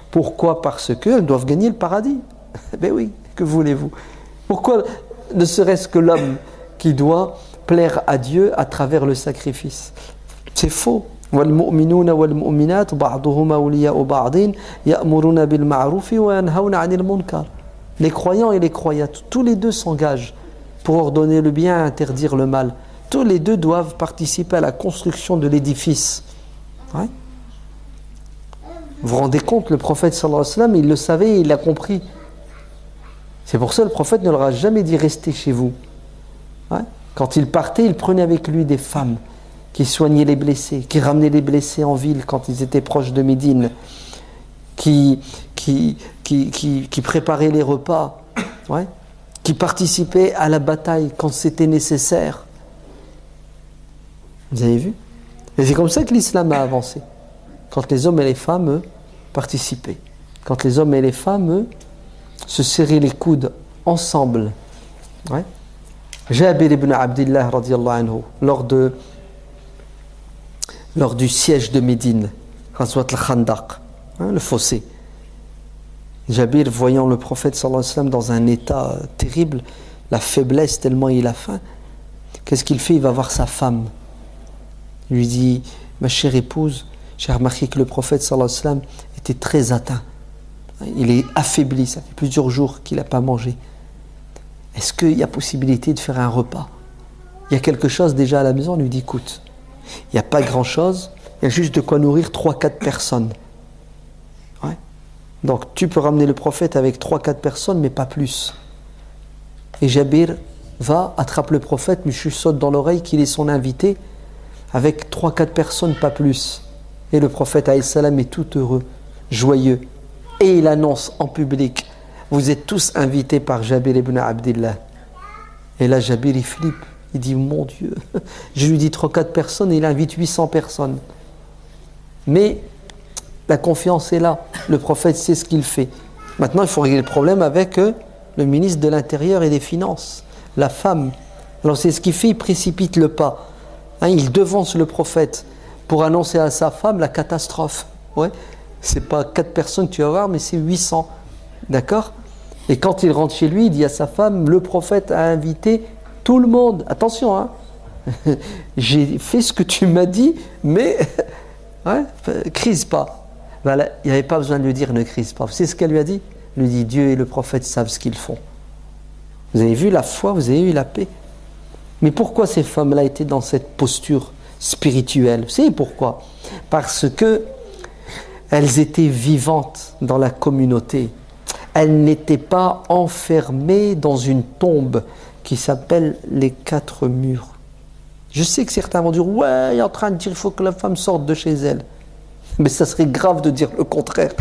Pourquoi? Parce qu'elles doivent gagner le paradis. Ben oui, que voulez-vous? Pourquoi ne serait-ce que l'homme qui doit plaire à Dieu à travers le sacrifice? C'est faux. والمؤمنون والمؤمنات بعضهم أولياء بعض يأمرون بالمعروف وينهون عن المنكر. Les croyants et les croyantes, tous les deux s'engagent pour ordonner le bien et interdire le mal. Tous les deux doivent participer à la construction de l'édifice. Ouais. Vous vous rendez compte, le prophète sallallahu alayhi wa sallam, il le savait et il l'a compris. C'est pour ça que le prophète ne leur a jamais dit restez chez vous. Ouais. Quand il partait, il prenait avec lui des femmes qui soignaient les blessés, qui ramenaient les blessés en ville quand ils étaient proches de Médine, qui préparaient les repas, ouais, qui participaient à la bataille quand c'était nécessaire. Vous avez vu? Et c'est comme ça que l'islam a avancé. Quand les hommes et les femmes, eux, participaient. Quand les hommes et les femmes, eux, se serraient les coudes ensemble. Ouais. Jabir ibn Abdillah, radiyallahu anhu, lors du siège de Médine, Ghazwat al-Khandaq, le fossé. Jabir, voyant le prophète sallallahu alayhi wa sallam dans un état terrible, la faiblesse tellement il a faim, qu'est-ce qu'il fait? Il va voir sa femme. Il lui dit, ma chère épouse, j'ai remarqué que le prophète sallallahu alayhi wa sallam était très atteint. Il est affaibli, ça fait plusieurs jours qu'il n'a pas mangé. Est-ce qu'il y a possibilité de faire un repas? Il y a quelque chose déjà à la maison? On lui dit, écoute, il n'y a pas grand-chose, il y a juste de quoi nourrir 3-4 personnes. Ouais. Donc tu peux ramener le prophète avec 3-4 personnes, mais pas plus. Et Jabir va, attrape le prophète, lui chuchote dans l'oreille qu'il est son invité, avec 3-4 personnes, pas plus. Et le prophète alayhi salam est tout heureux, joyeux. Et il annonce en public, vous êtes tous invités par Jabir ibn Abdillah. Et là Jabir il flippe. Il dit, mon Dieu, je lui dis 3-4 personnes et il invite 800 personnes. Mais la confiance est là. Le prophète sait ce qu'il fait. Maintenant, il faut régler le problème avec le ministre de l'Intérieur et des Finances, la femme. Alors c'est ce qu'il fait, il précipite le pas. Il devance le prophète pour annoncer à sa femme la catastrophe. Ouais. C'est pas 4 personnes que tu vas voir, mais c'est 800. D'accord? Et quand il rentre chez lui, il dit à sa femme, le prophète a invité tout le monde. Attention, hein. J'ai fait ce que tu m'as dit, mais ouais, crise pas. Ben là, il n'y avait pas besoin de lui dire ne crise pas. Vous savez ce qu'elle lui a dit? Elle lui dit, Dieu et le prophète savent ce qu'ils font. Vous avez vu la foi, vous avez eu la paix. Mais pourquoi ces femmes-là étaient dans cette posture spirituelle? Vous savez pourquoi? Parce que elles étaient vivantes dans la communauté. Elles n'étaient pas enfermées dans une tombe qui s'appelle les 4 murs. Je sais que certains vont dire, ouais, il est en train de dire qu'il faut que la femme sorte de chez elle. Mais ça serait grave de dire le contraire.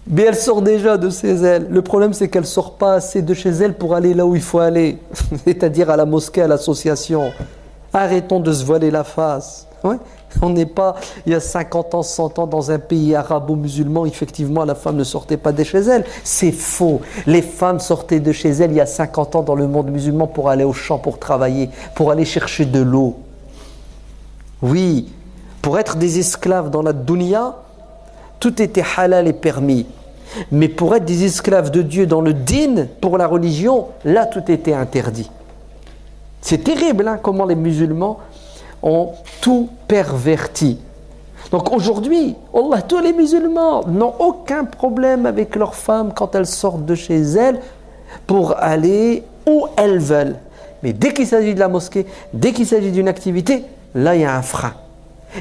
Mais elle sort déjà de chez elle. Le problème, c'est qu'elle ne sort pas assez de chez elle pour aller là où il faut aller. C'est-à-dire à la mosquée, à l'association. Arrêtons de se voiler la face. Ouais. On n'est pas, il y a 50 ans, 100 ans, dans un pays arabo-musulman, effectivement, la femme ne sortait pas de chez elle. C'est faux. Les femmes sortaient de chez elles il y a 50 ans dans le monde musulman pour aller au champ, pour travailler, pour aller chercher de l'eau. Oui, pour être des esclaves dans la dunya, tout était halal et permis. Mais pour être des esclaves de Dieu dans le din, pour la religion, là tout était interdit. C'est terrible, hein, comment les musulmans ont tout perverti. Donc aujourd'hui, Allah, tous les musulmans n'ont aucun problème avec leurs femmes quand elles sortent de chez elles pour aller où elles veulent. Mais dès qu'il s'agit de la mosquée, dès qu'il s'agit d'une activité, là il y a un frein.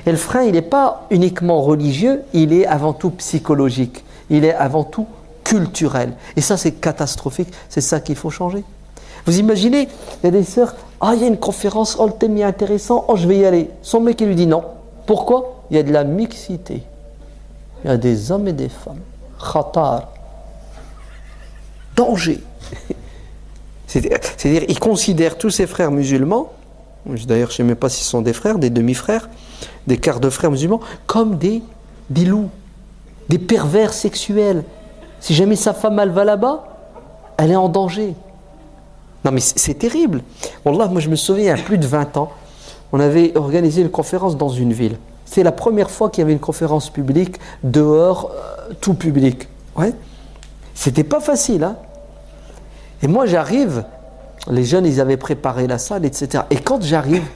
Et le frein, il n'est pas uniquement religieux, il est avant tout psychologique. Il est avant tout culturel. Et ça, c'est catastrophique. C'est ça qu'il faut changer. Vous imaginez, il y a des sœurs, il y a une conférence, le thème est intéressant, je vais y aller. Son mec, il lui dit non. Pourquoi? Il y a de la mixité. Il y a des hommes et des femmes. Khatar. Danger. C'est-à-dire, il considère tous ses frères musulmans, d'ailleurs, je ne sais même pas s'ils sont des frères, des demi-frères, des quarts de frères musulmans, comme des loups, des pervers sexuels. Si jamais sa femme, elle va là-bas, elle est en danger. Non mais c'est terrible. Wallah, moi je me souviens, il y a plus de 20 ans, on avait organisé une conférence dans une ville. C'est la première fois qu'il y avait une conférence publique, dehors, tout public. Ouais. C'était pas facile, hein. Et moi j'arrive, les jeunes ils avaient préparé la salle, etc. Et quand j'arrive,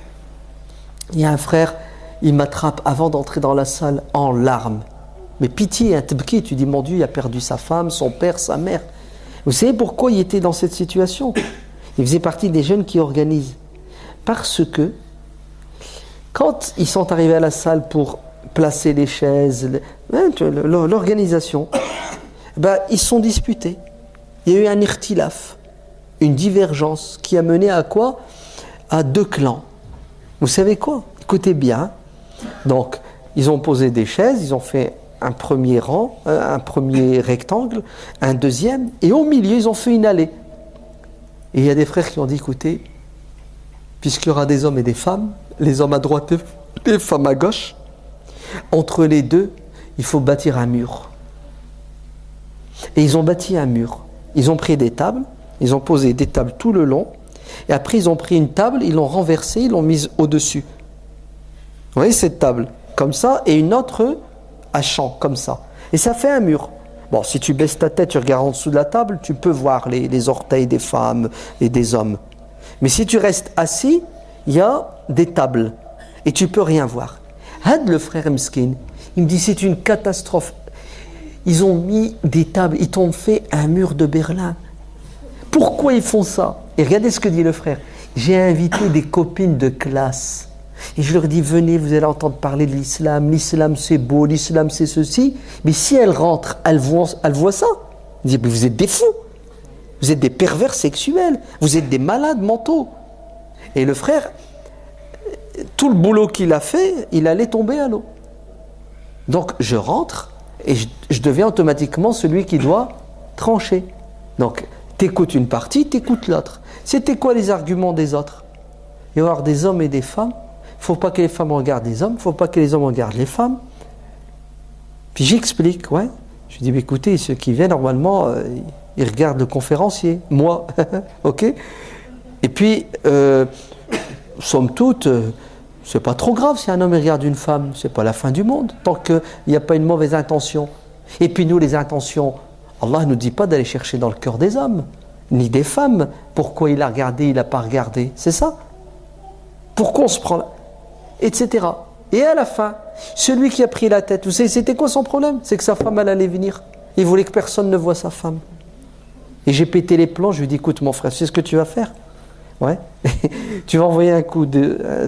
il y a un frère, il m'attrape avant d'entrer dans la salle en larmes. Mais pitié, un tbki, tu dis mon Dieu, il a perdu sa femme, son père, sa mère. Vous savez pourquoi il était dans cette situation? Il faisait partie des jeunes qui organisent. Parce que quand ils sont arrivés à la salle pour placer les chaises, l'organisation, ils se sont disputés. Il y a eu un irtilaf, une divergence qui a mené à quoi? À 2 clans. Vous savez quoi? Écoutez bien. Donc, ils ont posé des chaises, ils ont fait un premier rang, un premier rectangle, un deuxième, et au milieu, ils ont fait une allée. Et il y a des frères qui ont dit, écoutez, puisqu'il y aura des hommes et des femmes, les hommes à droite et les femmes à gauche, entre les deux, il faut bâtir un mur. Et ils ont bâti un mur. Ils ont pris des tables, ils ont posé des tables tout le long, et après ils ont pris une table, ils l'ont renversée, ils l'ont mise au-dessus. Vous voyez cette table, comme ça, et une autre à champ, comme ça. Et ça fait un mur. Bon, si tu baisses ta tête, tu regardes en dessous de la table, tu peux voir les orteils des femmes et des hommes. Mais si tu restes assis, il y a des tables. Et tu peux rien voir. Had, le frère Mskin, il me dit, c'est une catastrophe. Ils ont mis des tables, ils t'ont fait un mur de Berlin. Pourquoi ils font ça? Et regardez ce que dit le frère. J'ai invité des copines de classe. Et je leur dis, venez, vous allez entendre parler de l'islam. L'islam c'est beau, l'islam c'est ceci. Mais si elles rentrent, elles voient ça. Ils disent, mais vous êtes des fous. Vous êtes des pervers sexuels. Vous êtes des malades mentaux. Et le frère, tout le boulot qu'il a fait, il allait tomber à l'eau. Donc je rentre et je deviens automatiquement celui qui doit trancher. Donc t'écoutes une partie, t'écoutes l'autre. C'était quoi les arguments des autres? Il y avoir des hommes et des femmes. Il ne faut pas que les femmes regardent les hommes, il ne faut pas que les hommes regardent les femmes. Puis j'explique, ouais. Je dis, écoutez, ceux qui viennent, normalement, ils regardent le conférencier, moi, ok? Et puis, somme toute, c'est pas trop grave si un homme regarde une femme, c'est pas la fin du monde, tant qu'il n'y a pas une mauvaise intention. Et puis nous, les intentions, Allah ne nous dit pas d'aller chercher dans le cœur des hommes, ni des femmes. Pourquoi il a regardé, il n'a pas regardé. C'est ça. Pourquoi on se prend là, etc. Et à la fin, celui qui a pris la tête, vous savez, c'était quoi son problème? C'est que sa femme, elle allait venir. Il voulait que personne ne voie sa femme. Et j'ai pété les plombs, je lui ai dit, écoute mon frère, tu sais ce que tu vas faire? Ouais. Tu vas envoyer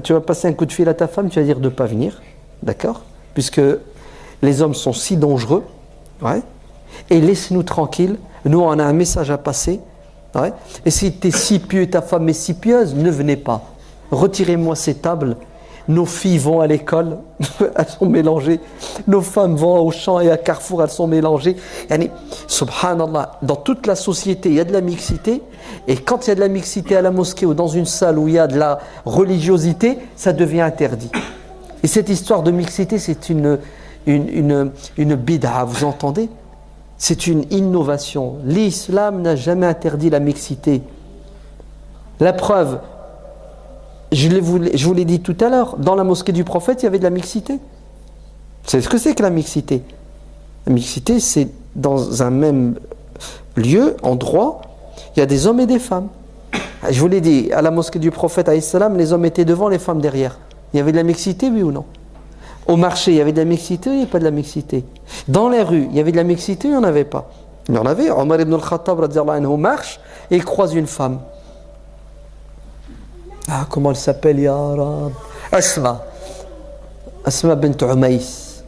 tu vas passer un coup de fil à ta femme, tu vas dire de ne pas venir. D'accord? Puisque les hommes sont si dangereux. Ouais. Et laisse-nous tranquilles. Nous, on a un message à passer. Ouais. Et si tu es si pieux et ta femme est si pieuse, ne venez pas. Retirez-moi ces tables. Nos filles vont à l'école, elles sont mélangées. Nos femmes vont au champ et à Carrefour, elles sont mélangées. Yani, subhanallah, dans toute la société, il y a de la mixité. Et quand il y a de la mixité à la mosquée ou dans une salle où il y a de la religiosité, ça devient interdit. Et cette histoire de mixité, c'est une bid'a, vous entendez? C'est une innovation. L'islam n'a jamais interdit la mixité. La preuve, je vous l'ai dit tout à l'heure, dans la mosquée du prophète, il y avait de la mixité. Vous savez ce que c'est que la mixité? La mixité, c'est dans un même lieu, endroit, il y a des hommes et des femmes. Je vous l'ai dit, à la mosquée du prophète, alayhi salam, les hommes étaient devant, les femmes derrière. Il y avait de la mixité, oui ou non? Au marché, il y avait de la mixité ou il n'y avait pas de la mixité? Dans les rues, il y avait de la mixité ou il n'y en avait pas? Il y en avait. Omar ibn al-Khattab, radiyallahu anhu, marche et il croise une femme. Ah, comment elle s'appelle, ya Rab? Asma bint Umays.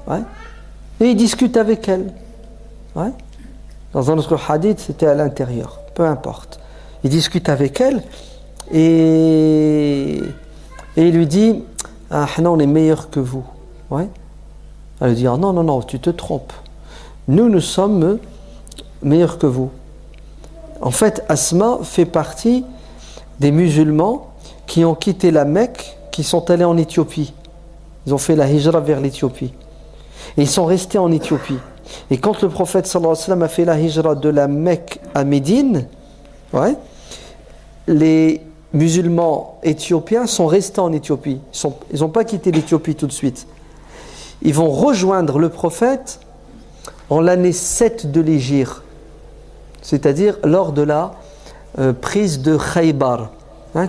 Ouais. Et il discute avec elle. Ouais. Dans un autre hadith, c'était à l'intérieur. Peu importe. Il discute avec elle et il lui dit, ah, non, on est meilleur que vous. Ouais. Elle lui dit, ah, non, tu te trompes. Nous sommes meilleurs que vous. En fait, Asma fait partie des musulmans qui ont quitté la Mecque, qui sont allés en Éthiopie. Ils ont fait la hijra vers l'Éthiopie. Et ils sont restés en Éthiopie. Et quand le prophète sallallahu alayhi wa sallam a fait la hijra de la Mecque à Médine, ouais, les musulmans éthiopiens sont restés en Éthiopie. Ils n'ont pas quitté l'Éthiopie tout de suite. Ils vont rejoindre le prophète en l'année 7 de l'Hégire, c'est-à-dire lors de la prise de Khaybar.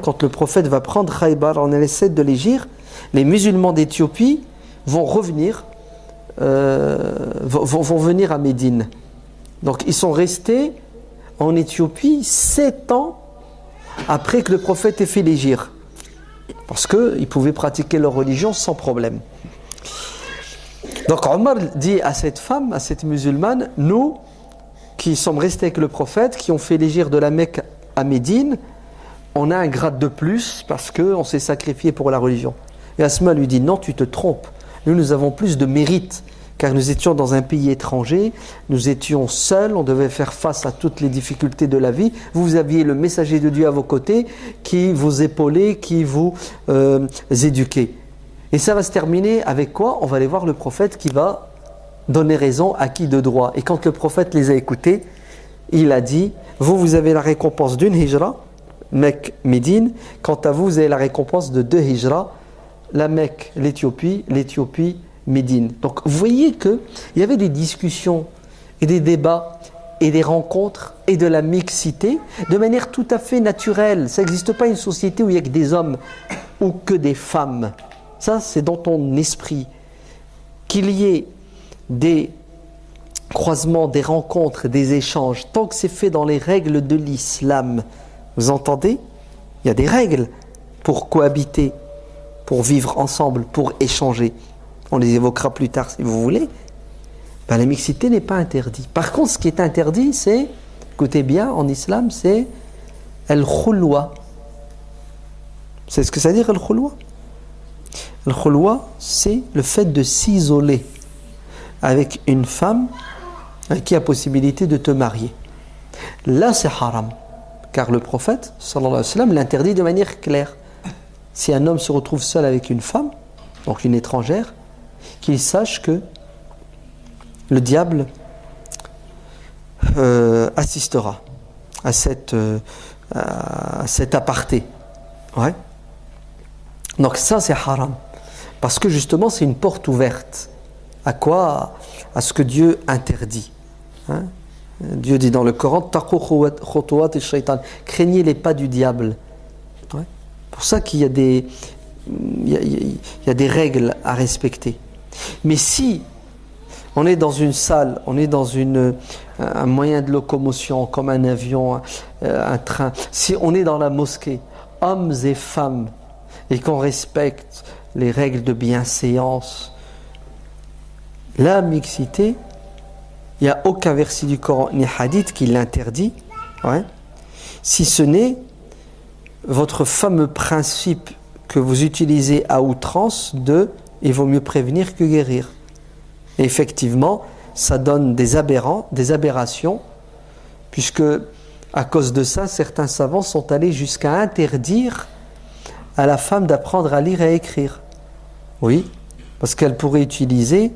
Quand le prophète va prendre Khaybar en l'année 7 de l'Hégire, les musulmans d'Éthiopie vont revenir, vont venir à Médine. Donc ils sont restés en Éthiopie 7 ans après que le prophète ait fait l'Hégire, parce qu'ils pouvaient pratiquer leur religion sans problème. Donc Omar dit à cette femme, à cette musulmane, nous qui sommes restés avec le prophète, qui ont fait l'Hégire de la Mecque à Médine, on a un grade de plus parce qu'on s'est sacrifié pour la religion. Et Asma lui dit, non, tu te trompes. Nous avons plus de mérite, car nous étions dans un pays étranger, nous étions seuls, on devait faire face à toutes les difficultés de la vie. Vous aviez le messager de Dieu à vos côtés, qui vous épaulait, qui vous éduquait. Et ça va se terminer avec quoi? On va aller voir le prophète qui va donner raison à qui de droit. Et quand le prophète les a écoutés, il a dit, vous avez la récompense d'une hijra, Mecque, Médine. Quant à vous, vous avez la récompense de 2 hijras, la Mecque, l'Éthiopie, Médine. Donc vous voyez qu'il y avait des discussions et des débats et des rencontres et de la mixité de manière tout à fait naturelle. Ça n'existe pas une société où il n'y a que des hommes ou que des femmes. Ça, c'est dans ton esprit. Qu'il y ait des croisements, des rencontres, des échanges, tant que c'est fait dans les règles de l'islam. Vous entendez? Il y a des règles pour cohabiter, pour vivre ensemble, pour échanger. On les évoquera plus tard si vous voulez. Ben, la mixité n'est pas interdite. Par contre, ce qui est interdit, c'est, écoutez bien, en islam, c'est al-khulwa. C'est ce que ça veut dire, al-khulwa? Al-khulwa, c'est le fait de s'isoler avec une femme avec qui il y a possibilité de te marier. Là, c'est haram. Car le prophète, sallallahu alayhi wa sallam, l'interdit de manière claire. Si un homme se retrouve seul avec une femme, donc une étrangère, qu'il sache que le diable assistera à cet aparté. Ouais. Donc ça, c'est haram. Parce que justement, c'est une porte ouverte. À quoi? À ce que Dieu interdit. Hein? Dieu dit dans le Coran, Taqu khutuwat ash-shaytan, craignez les pas du diable. Ouais. Pour ça qu'il y a des, il y a des règles à respecter. Mais si on est dans une salle, on est dans un moyen de locomotion comme un avion, un train, si on est dans la mosquée, hommes et femmes, et qu'on respecte les règles de bienséance, la mixité, il n'y a aucun verset du Coran ni hadith qui l'interdit, ouais, si ce n'est votre fameux principe que vous utilisez à outrance de « il vaut mieux prévenir que guérir ». Et effectivement, ça donne des aberrations, puisque à cause de ça, certains savants sont allés jusqu'à interdire à la femme d'apprendre à lire et à écrire. Oui, parce qu'elle pourrait utiliser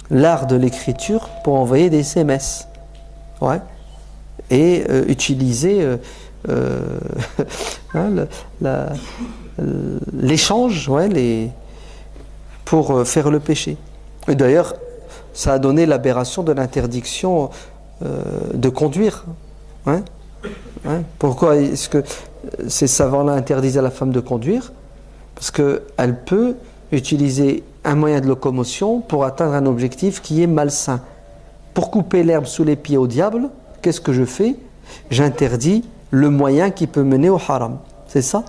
l'art de l'écriture pour envoyer des SMS. Ouais. Et utiliser l'échange, ouais, pour faire le péché. Et d'ailleurs, ça a donné l'aberration de l'interdiction de conduire. Hein? Hein? Pourquoi est-ce que ces savants-là interdisent à la femme de conduire? Parce qu'elle peut utiliser un moyen de locomotion pour atteindre un objectif qui est malsain. Pour couper l'herbe sous les pieds au diable, qu'est-ce que je fais? J'interdis le moyen qui peut mener au haram. C'est ça?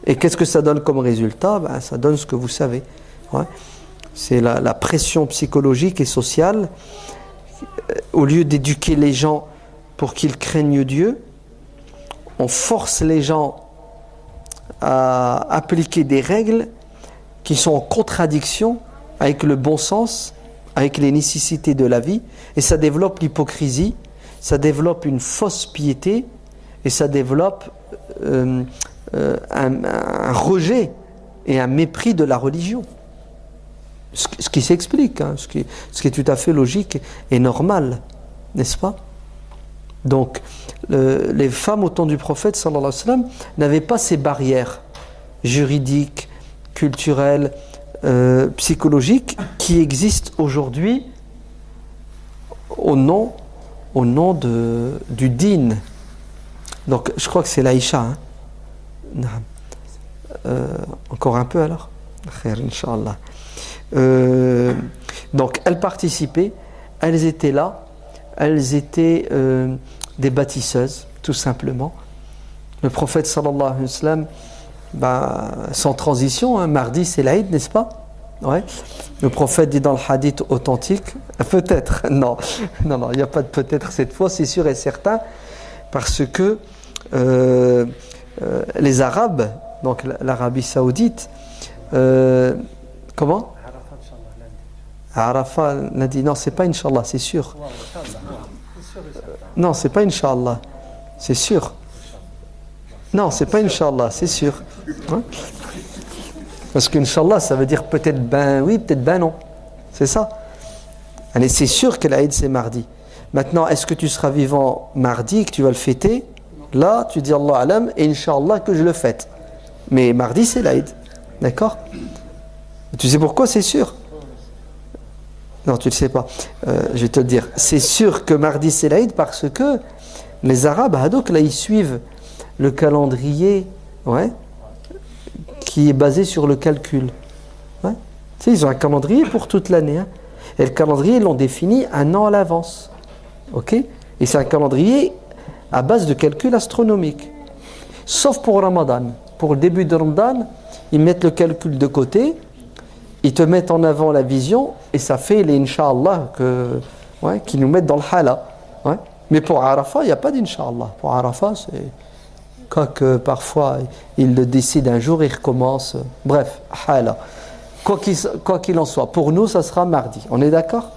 Et qu'est-ce que ça donne comme résultat? Ben, ça donne ce que vous savez. Ouais. C'est la pression psychologique et sociale. Au lieu d'éduquer les gens pour qu'ils craignent Dieu, on force les gens à appliquer des règles qui sont en contradiction avec le bon sens, avec les nécessités de la vie, et ça développe l'hypocrisie, ça développe une fausse piété, et ça développe un rejet et un mépris de la religion. Ce qui s'explique, hein, ce qui est tout à fait logique et normal, n'est-ce pas? Donc, les femmes au temps du prophète, sallallahu alayhi wa sallam, n'avaient pas ces barrières juridiques, culturelles, psychologiques qui existent aujourd'hui au nom du din. Donc, je crois que c'est l'Aïcha. Hein. Encore un peu alors? Khair, Inch'Allah. Donc elles participaient, elles étaient là, elles étaient des bâtisseuses, tout simplement. Le prophète sallallahu alayhi wa sallam, sans transition, hein, mardi c'est l'Aïd, n'est-ce pas? Ouais. Le prophète dit dans le hadith authentique, peut-être, non, il n'y a pas de peut-être cette fois, c'est sûr et certain, parce que les Arabes, donc l'Arabie Saoudite, comment? Arafat lundi. Non, c'est pas Inch'Allah, c'est sûr. Non, c'est pas Inch'Allah, c'est sûr. Non, c'est pas Inch'Allah, c'est sûr. Hein? Parce qu'Inch'Allah, ça veut dire peut-être ben oui, peut-être ben non. C'est ça. Allez, c'est sûr que l'Aïd c'est mardi. Maintenant, est-ce que tu seras vivant mardi, que tu vas le fêter? Là, tu dis Allah alam et Inch'Allah que je le fête. Mais mardi, c'est l'Aïd. D'accord? Tu sais pourquoi? C'est sûr. Non, tu ne le sais pas. Je vais te le dire. C'est sûr que mardi, c'est l'Aïd parce que les Arabes, donc là, ils suivent le calendrier, ouais, qui est basé sur le calcul. Ouais. Tu sais, ils ont un calendrier pour toute l'année. Hein. Et le calendrier, ils l'ont défini un an à l'avance. Ok? Et c'est un calendrier à base de calcul astronomique. Sauf pour Ramadan. Pour le début de Ramadan, ils mettent le calcul de côté, ils te mettent en avant la vision, et ça fait les Inch'Allah qui nous mettent dans le hala. Ouais. Mais pour Arafat, il n'y a pas d'Inch'Allah. Pour Arafat, c'est... Quoique parfois, ils le décident un jour, ils recommencent. Bref, hala. Quoi qu'il en soit, pour nous, ça sera mardi. On est d'accord?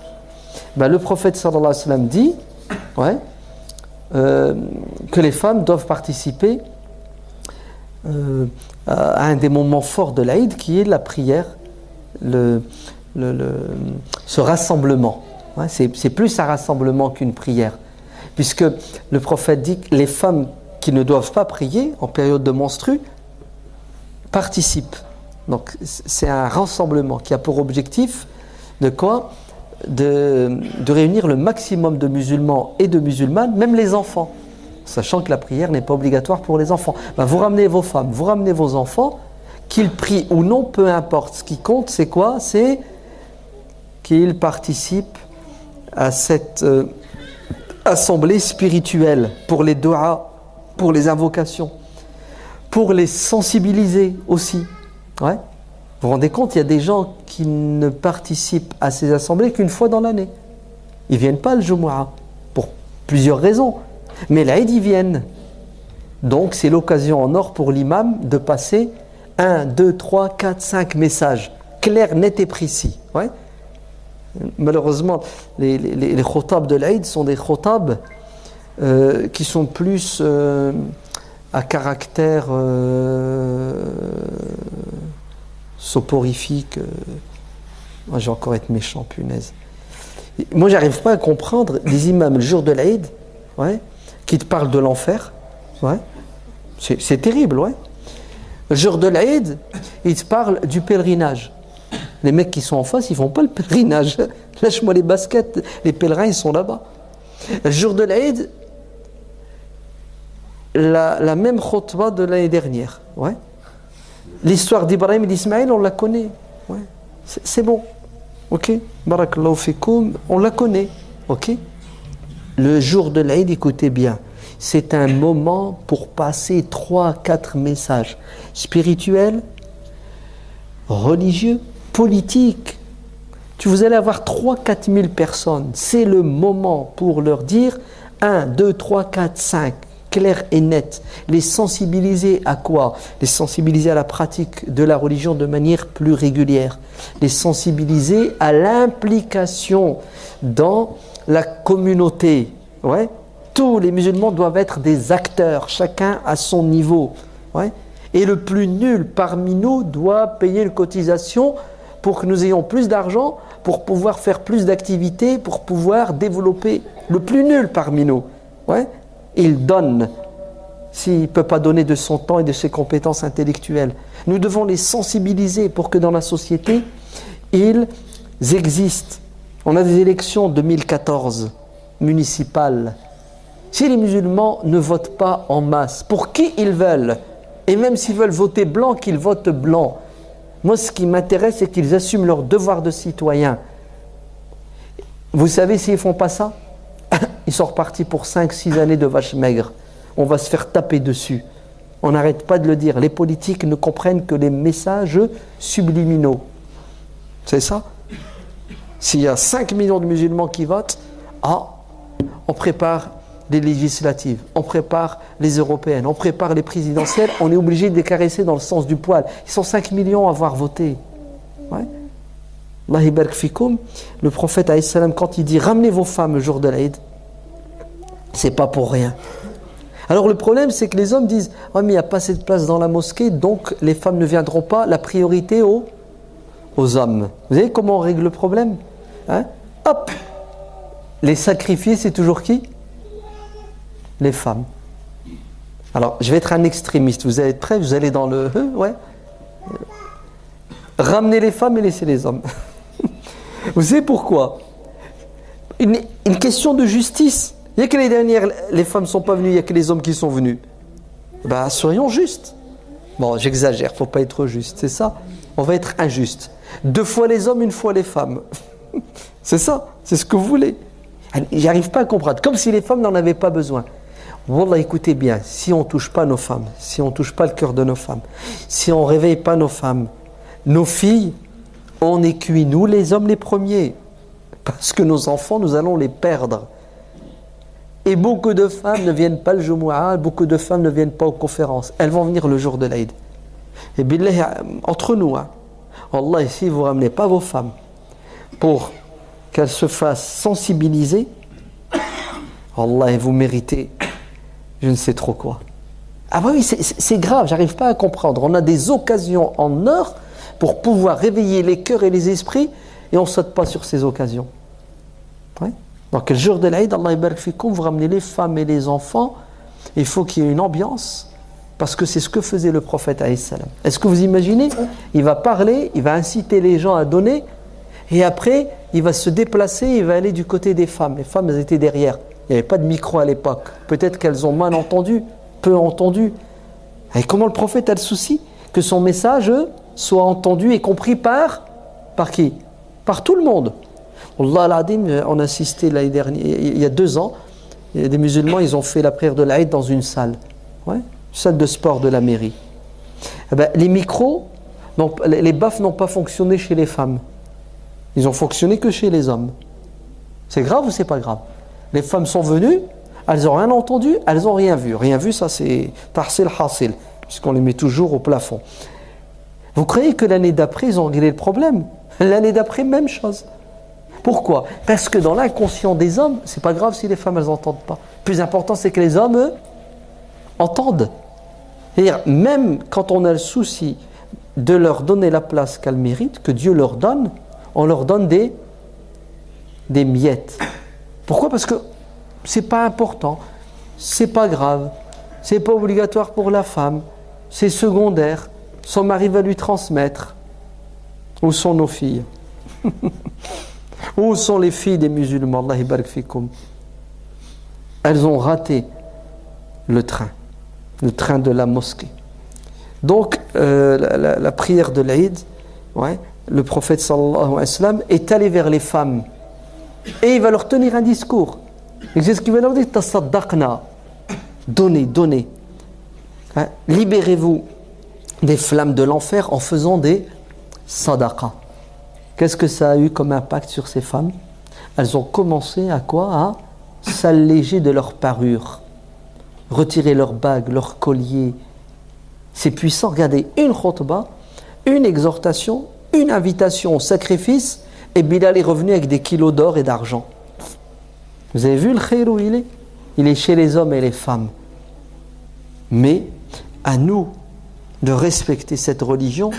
Le prophète sallallahu alayhi wa sallam dit que les femmes doivent participer à un des moments forts de l'Aïd qui est la prière, ce rassemblement. Ouais, c'est plus un rassemblement qu'une prière, puisque le prophète dit que les femmes qui ne doivent pas prier en période de menstru participent. Donc c'est un rassemblement qui a pour objectif de quoi? de réunir le maximum de musulmans et de musulmanes, même les enfants, sachant que la prière n'est pas obligatoire pour les enfants. Ben, vous ramenez vos femmes, vous ramenez vos enfants, qu'ils prient ou non, peu importe. Ce qui compte, c'est quoi? C'est qu'ils participent à cette assemblée spirituelle pour les du'as, pour les invocations, pour les sensibiliser aussi. Ouais. Vous vous rendez compte, il y a des gens qui ne participent à ces assemblées qu'une fois dans l'année. Ils ne viennent pas le Jumu'ah, pour plusieurs raisons. Mais l'Aïd, ils viennent. Donc c'est l'occasion en or pour l'imam de passer 1, 2, 3, 4, 5 messages, clairs, nets et précis. Ouais. Malheureusement, les khotab de l'Aïd sont des khotab qui sont plus à caractère soporifique. Moi, je vais encore être méchant, punaise. Moi, j'arrive pas à comprendre des imams le jour de l'Aïd, ouais, qui te parlent de l'enfer. Ouais. C'est terrible, ouais. Le jour de l'Aïd, ils te parlent du pèlerinage. Les mecs qui sont en face, ils font pas le pèlerinage. Lâche-moi les baskets, les pèlerins, ils sont là-bas. Le jour de l'Aïd, la même khutbah de l'année dernière. Ouais. L'histoire d'Ibrahim et d'Ismaël, on la connaît. Ouais. C'est bon. Ok. Barakallahu fikoum, on la connaît. Ok. Le jour de l'Aïd, écoutez bien, c'est un moment pour passer 3-4 messages spirituels, religieux, politiques. Vous allez avoir 3-4 000 personnes. C'est le moment pour leur dire 1, 2, 3, 4, 5. Clair et net, les sensibiliser à quoi? Les sensibiliser à la pratique de la religion de manière plus régulière, les sensibiliser à l'implication dans la communauté. Ouais. Tous les musulmans doivent être des acteurs, chacun à son niveau. Ouais. Et le plus nul parmi nous doit payer une cotisation pour que nous ayons plus d'argent, pour pouvoir faire plus d'activités, pour pouvoir développer. Le plus nul parmi nous. Ouais. Il donne s'il ne peut pas donner de son temps et de ses compétences intellectuelles. Nous devons les sensibiliser pour que dans la société, ils existent. On a des élections 2014 municipales. Si les musulmans ne votent pas en masse, pour qui ils veulent, et même s'ils veulent voter blanc, qu'ils votent blanc. Moi, ce qui m'intéresse, c'est qu'ils assument leur devoir de citoyen. Vous savez s'ils ne font pas ça? Ils sont repartis pour 5-6 années de vaches maigres. On va se faire taper dessus. On n'arrête pas de le dire. Les politiques ne comprennent que les messages subliminaux. C'est ça? S'il y a 5 millions de musulmans qui votent, on prépare les législatives, on prépare les européennes, on prépare les présidentielles, on est obligé de les caresser dans le sens du poil. Ils sont 5 millions à avoir voté. Ouais. Allah barak fikoum. Le prophète alayhi salam, quand il dit ramenez vos femmes le jour de l'Aïd, c'est pas pour rien. Alors le problème, c'est que les hommes disent mais il n'y a pas assez de place dans la mosquée, donc les femmes ne viendront pas. La priorité aux hommes. Vous savez comment on règle le problème? Hop, les sacrifiés, c'est toujours qui? Les femmes. Alors je vais être un extrémiste. Vous allez être prêts? Vous allez dans le ouais. Ramenez les femmes et laissez les hommes. Vous savez pourquoi? Une question de justice. Il n'y a que les dernières, les femmes ne sont pas venues, il n'y a que les hommes qui sont venus. Soyons justes. Bon, j'exagère, il ne faut pas être juste, c'est ça. On va être injuste. 2 fois les hommes, 1 fois les femmes. C'est ça, c'est ce que vous voulez. J'arrive pas à comprendre, comme si les femmes n'en avaient pas besoin. Wallah, écoutez bien, si on ne touche pas nos femmes, si on ne touche pas le cœur de nos femmes, si on ne réveille pas nos femmes, nos filles, on est cuits, nous les hommes les premiers. Parce que nos enfants, nous allons les perdre. Et beaucoup de femmes ne viennent pas le Jumu'ah, beaucoup de femmes ne viennent pas aux conférences. Elles vont venir le jour de l'Aïd. Et billah, entre nous, Allah, si vous ne ramenez pas vos femmes pour qu'elles se fassent sensibiliser, Allah, vous méritez je ne sais trop quoi. Ah oui, c'est grave, j'arrive pas à comprendre. On a des occasions en or pour pouvoir réveiller les cœurs et les esprits et on ne saute pas sur ces occasions. Ouais. Donc le jour de l'Aïd, Allah barak fikoum, vous ramenez les femmes et les enfants, il faut qu'il y ait une ambiance, parce que c'est ce que faisait le prophète alayhi salam. Est-ce que vous imaginez? Il va parler, il va inciter les gens à donner, et après, il va se déplacer, il va aller du côté des femmes. Les femmes, elles étaient derrière. Il n'y avait pas de micro à l'époque. Peut-être qu'elles ont mal entendu, peu entendu. Et comment le prophète a le souci que son message soit entendu et compris par qui? Par tout le monde. Allah al-Adim, on a assisté l'année dernière, il y a 2 ans, des musulmans, ils ont fait la prière de l'Aïd dans une salle. Ouais, une salle de sport de la mairie. Eh ben, les micros, les baffes n'ont pas fonctionné chez les femmes. Ils ont fonctionné que chez les hommes. C'est grave ou c'est pas grave? Les femmes sont venues, elles n'ont rien entendu, elles n'ont rien vu. Rien vu, ça c'est tahsil hasil, puisqu'on les met toujours au plafond. Vous croyez que l'année d'après, ils ont réglé le problème? L'année d'après, même chose. Pourquoi? Parce que dans l'inconscient des hommes, c'est pas grave si les femmes elles n'entendent pas. Le plus important, c'est que les hommes, eux, entendent. C'est-à-dire, même quand on a le souci de leur donner la place qu'elles méritent, que Dieu leur donne, on leur donne des miettes. Pourquoi? Parce que c'est pas important, c'est pas grave, c'est pas obligatoire pour la femme, c'est secondaire, son mari va lui transmettre. Où sont nos filles? Où sont les filles des musulmans? Allah barik fikoum. Elles ont raté le train de la mosquée. Donc la prière de l'Aïd, ouais, le prophète sallallahu alayhi wa sallam est allé vers les femmes et il va leur tenir un discours. Et c'est ce qu'il va leur dire: tasaddaqna, donnez, hein, libérez-vous des flammes de l'enfer en faisant des sadaqas. Qu'est-ce que ça a eu comme impact sur ces femmes? Elles ont commencé à quoi? À s'alléger de leur parure, retirer leurs bagues, leurs colliers. C'est puissant. Regardez, une khutbah, une exhortation, une invitation au sacrifice, et Bilal est revenu avec des kilos d'or et d'argent. Vous avez vu le khayr où il est? Il est chez les hommes et les femmes. Mais à nous de respecter cette religion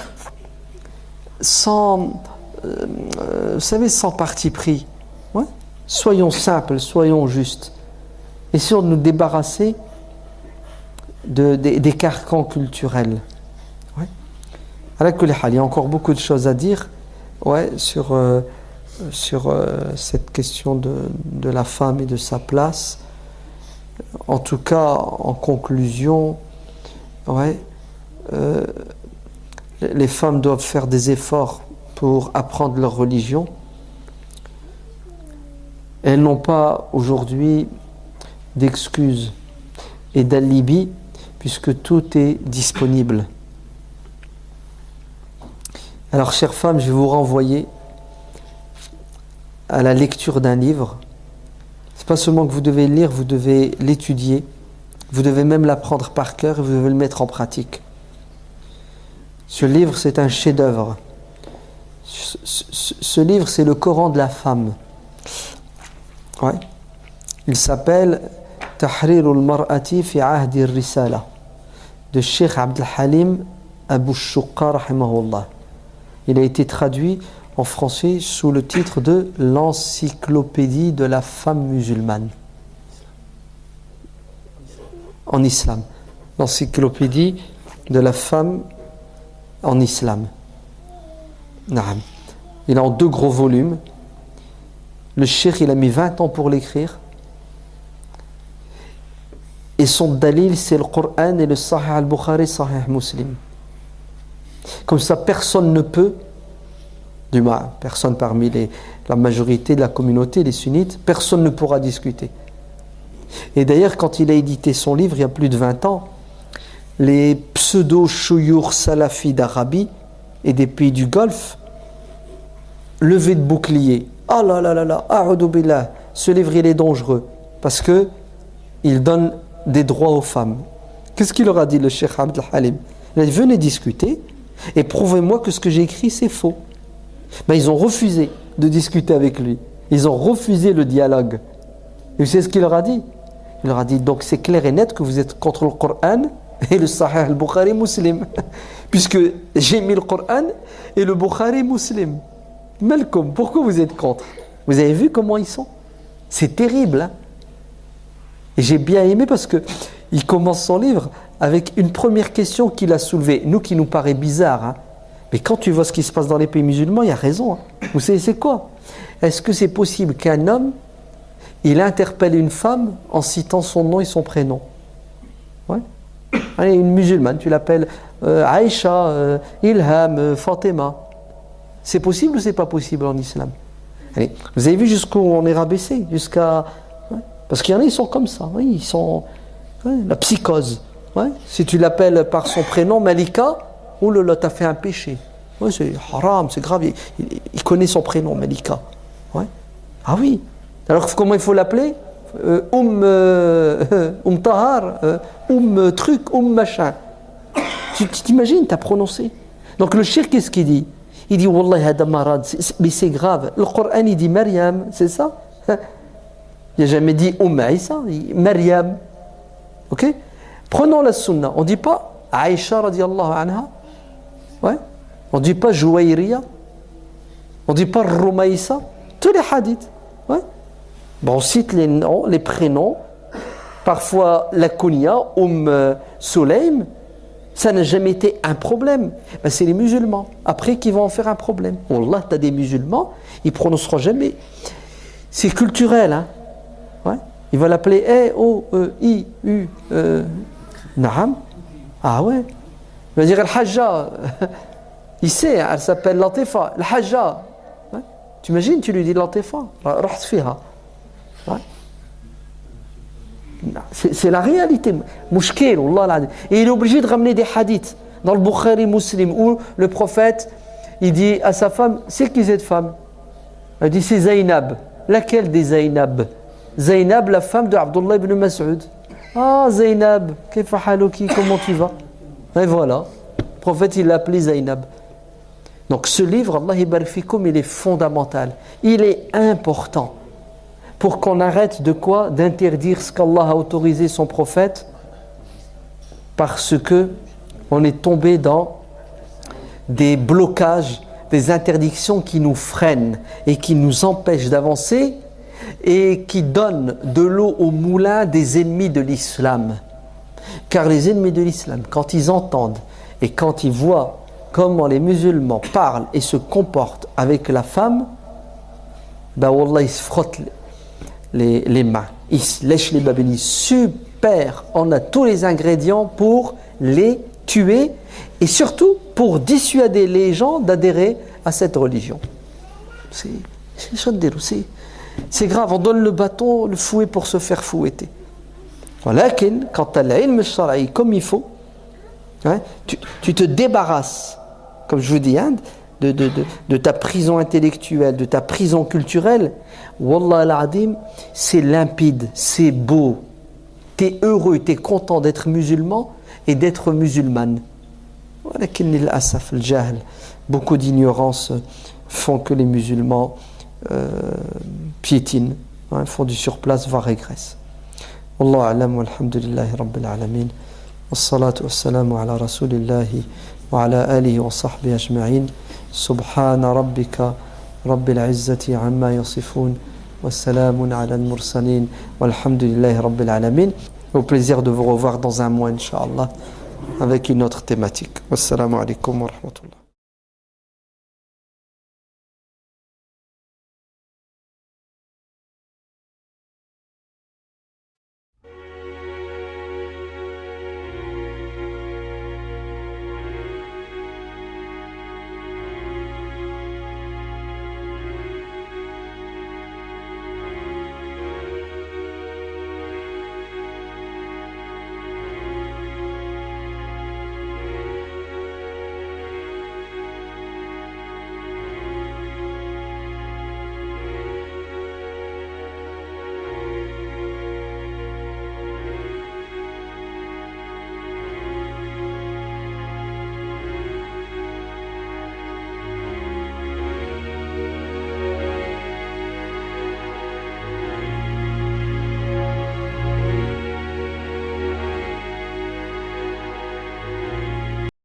sans, vous savez, sans parti pris. Ouais. Soyons simples, soyons justes. Essayons de nous débarrasser des carcans culturels. Ouais. Il y a encore beaucoup de choses à dire, ouais, sur cette question de la femme et de sa place. En tout cas, en conclusion, ouais, les femmes doivent faire des efforts pour apprendre leur religion. Elles n'ont pas aujourd'hui d'excuses et d'alibi, puisque tout est disponible. Alors, chères femmes, je vais vous renvoyer à la lecture d'un livre. C'est pas seulement que vous devez le lire, vous devez l'étudier, vous devez même l'apprendre par cœur et vous devez le mettre en pratique. Ce livre, c'est un chef-d'œuvre. Ce livre, c'est le Coran de la femme. Ouais. Il s'appelle Tahrirul Mar'ati fi Ahdi Risala de Cheikh Abdel Halim Abou Shouqa rahimahullah. Il a été traduit en français sous le titre de l'encyclopédie de la femme musulmane. En islam. L'encyclopédie de la femme en islam. Naam. Il est en 2 gros volumes. Le cheikh, il a mis 20 ans pour l'écrire. Et son dalil, c'est le Coran et le Sahih al-Bukhari, Sahih Muslim. Comme ça, personne ne peut, du moins, personne parmi la majorité de la communauté, les sunnites, personne ne pourra discuter. Et d'ailleurs, quand il a édité son livre, il y a plus de 20 ans, les pseudo-chouyours salafis d'Arabie et des pays du Golfe levaient de boucliers. Ah là là là là, a'udhu billah, ce livre il est dangereux parce que il donne des droits aux femmes. Qu'est-ce qu'il leur a dit, le Cheikh Abdel Halim? Il a dit: venez discuter et prouvez-moi que ce que j'ai écrit c'est faux. Ben, ils ont refusé de discuter avec lui. Ils ont refusé le dialogue. Et vous savez ce qu'il leur a dit? Il leur a dit: donc c'est clair et net que vous êtes contre le Coran et le Sahih al-Bukhari Muslim. Puisque j'ai mis le Coran et le Bukhari Muslim. Malcolm, pourquoi vous êtes contre? Vous avez vu comment ils sont? C'est terrible, hein? Et j'ai bien aimé parce que il commence son livre avec une première question qu'il a soulevée, nous qui nous paraît bizarre, hein? Mais quand tu vois ce qui se passe dans les pays musulmans, il y a raison, hein? Vous savez c'est quoi? Est-ce que c'est possible qu'un homme, il interpelle une femme en citant son nom et son prénom? Ouais. Allez, une musulmane, tu l'appelles Aïcha, Ilham, Fatima. C'est possible ou c'est pas possible en islam? Allez, vous avez vu jusqu'où on est rabaissé, jusqu'à... Ouais. Parce qu'il y en a, ils sont comme ça, ouais, ils sont... Ouais, la psychose. Ouais. Si tu l'appelles par son prénom, Malika, oh là là, t'as fait un péché. Ouais, c'est haram, c'est grave, il connaît son prénom, Malika. Ouais. Ah oui. Alors comment il faut l'appeler? Tahar, truc, machin. Tu t'imagines, t'as prononcé. Donc le shirk, qu'est-ce qu'il dit? Il dit Wallah hada marad, mais c'est grave. Le Coran il dit Maryam, c'est ça? Il n'a jamais dit Isa, Maryam. Ok? Prenons la sunna. On ne dit pas Aïcha radiallahu anha. Ouais. On ne dit pas Jouaïria. On ne dit pas Rumaïsa. Tous les hadiths. Ouais. Bon, on cite les noms, les prénoms. Parfois la kunya, Sulaim. Ça n'a jamais été un problème. Ben, c'est les musulmans, après, qui vont en faire un problème. Wallah, tu as des musulmans, ils ne prononceront jamais. C'est culturel, hein. Ouais. Ils vont l'appeler E-O-E-I-U. Naam. Ah ouais. Il va dire Al-Hajja. Il sait, elle s'appelle Latifa. Al-Hajja. Ouais. Tu imagines, tu lui dis Latifa. Raht fiha. Ouais. C'est la réalité. Mouchkil, Allah. Et il est obligé de ramener des hadiths. Dans le Bukhari Muslim, où le prophète, il dit à sa femme, c'est qui cette femme? Elle dit, c'est Zainab. Laquelle des Zainab? Zainab, la femme de Abdullah ibn Mas'ud. Ah, Zainab, comment tu vas? Et voilà. Le prophète, il l'a appelé Zainab. Donc ce livre, Allah Ibarak Fikoum, il est fondamental. Il est important. Pour qu'on arrête de quoi? D'interdire ce qu'Allah a autorisé son prophète, parce que on est tombé dans des blocages, des interdictions qui nous freinent et qui nous empêchent d'avancer et qui donnent de l'eau au moulin des ennemis de l'islam. Car les ennemis de l'islam, quand ils entendent et quand ils voient comment les musulmans parlent et se comportent avec la femme, ben wallah, ils se frottent les mains, ils se lèchent les babines. Super, on a tous les ingrédients pour les tuer et surtout pour dissuader les gens d'adhérer à cette religion. C'est grave, on donne le bâton, le fouet pour se faire fouetter. Voilà, quand tu as l'ilm shara'i comme il faut, hein, tu te débarrasses, comme je vous dis, hein, de ta prison intellectuelle, de ta prison culturelle. Wallah al-Adim, c'est limpide, c'est beau. Tu es heureux, tu es content d'être musulman et d'être musulmane. Beaucoup d'ignorance font que les musulmans piétinent, hein, font du surplace, voire régressent. Wallahu a'lam walhamdulillahi rabbil alamin. Wassalatu wassalamu ala rasulillahi wa ala alihi wa sahbihi ajma'in. Subhana rabbika rabbil izzati amma yasifun. Wassalamun ala al-mursalin. Walhamdulillahi rabbil alamin. Au plaisir de vous revoir dans un mois, Inch'Allah, avec une autre thématique. Wassalamu alaikum wa rahmatullah.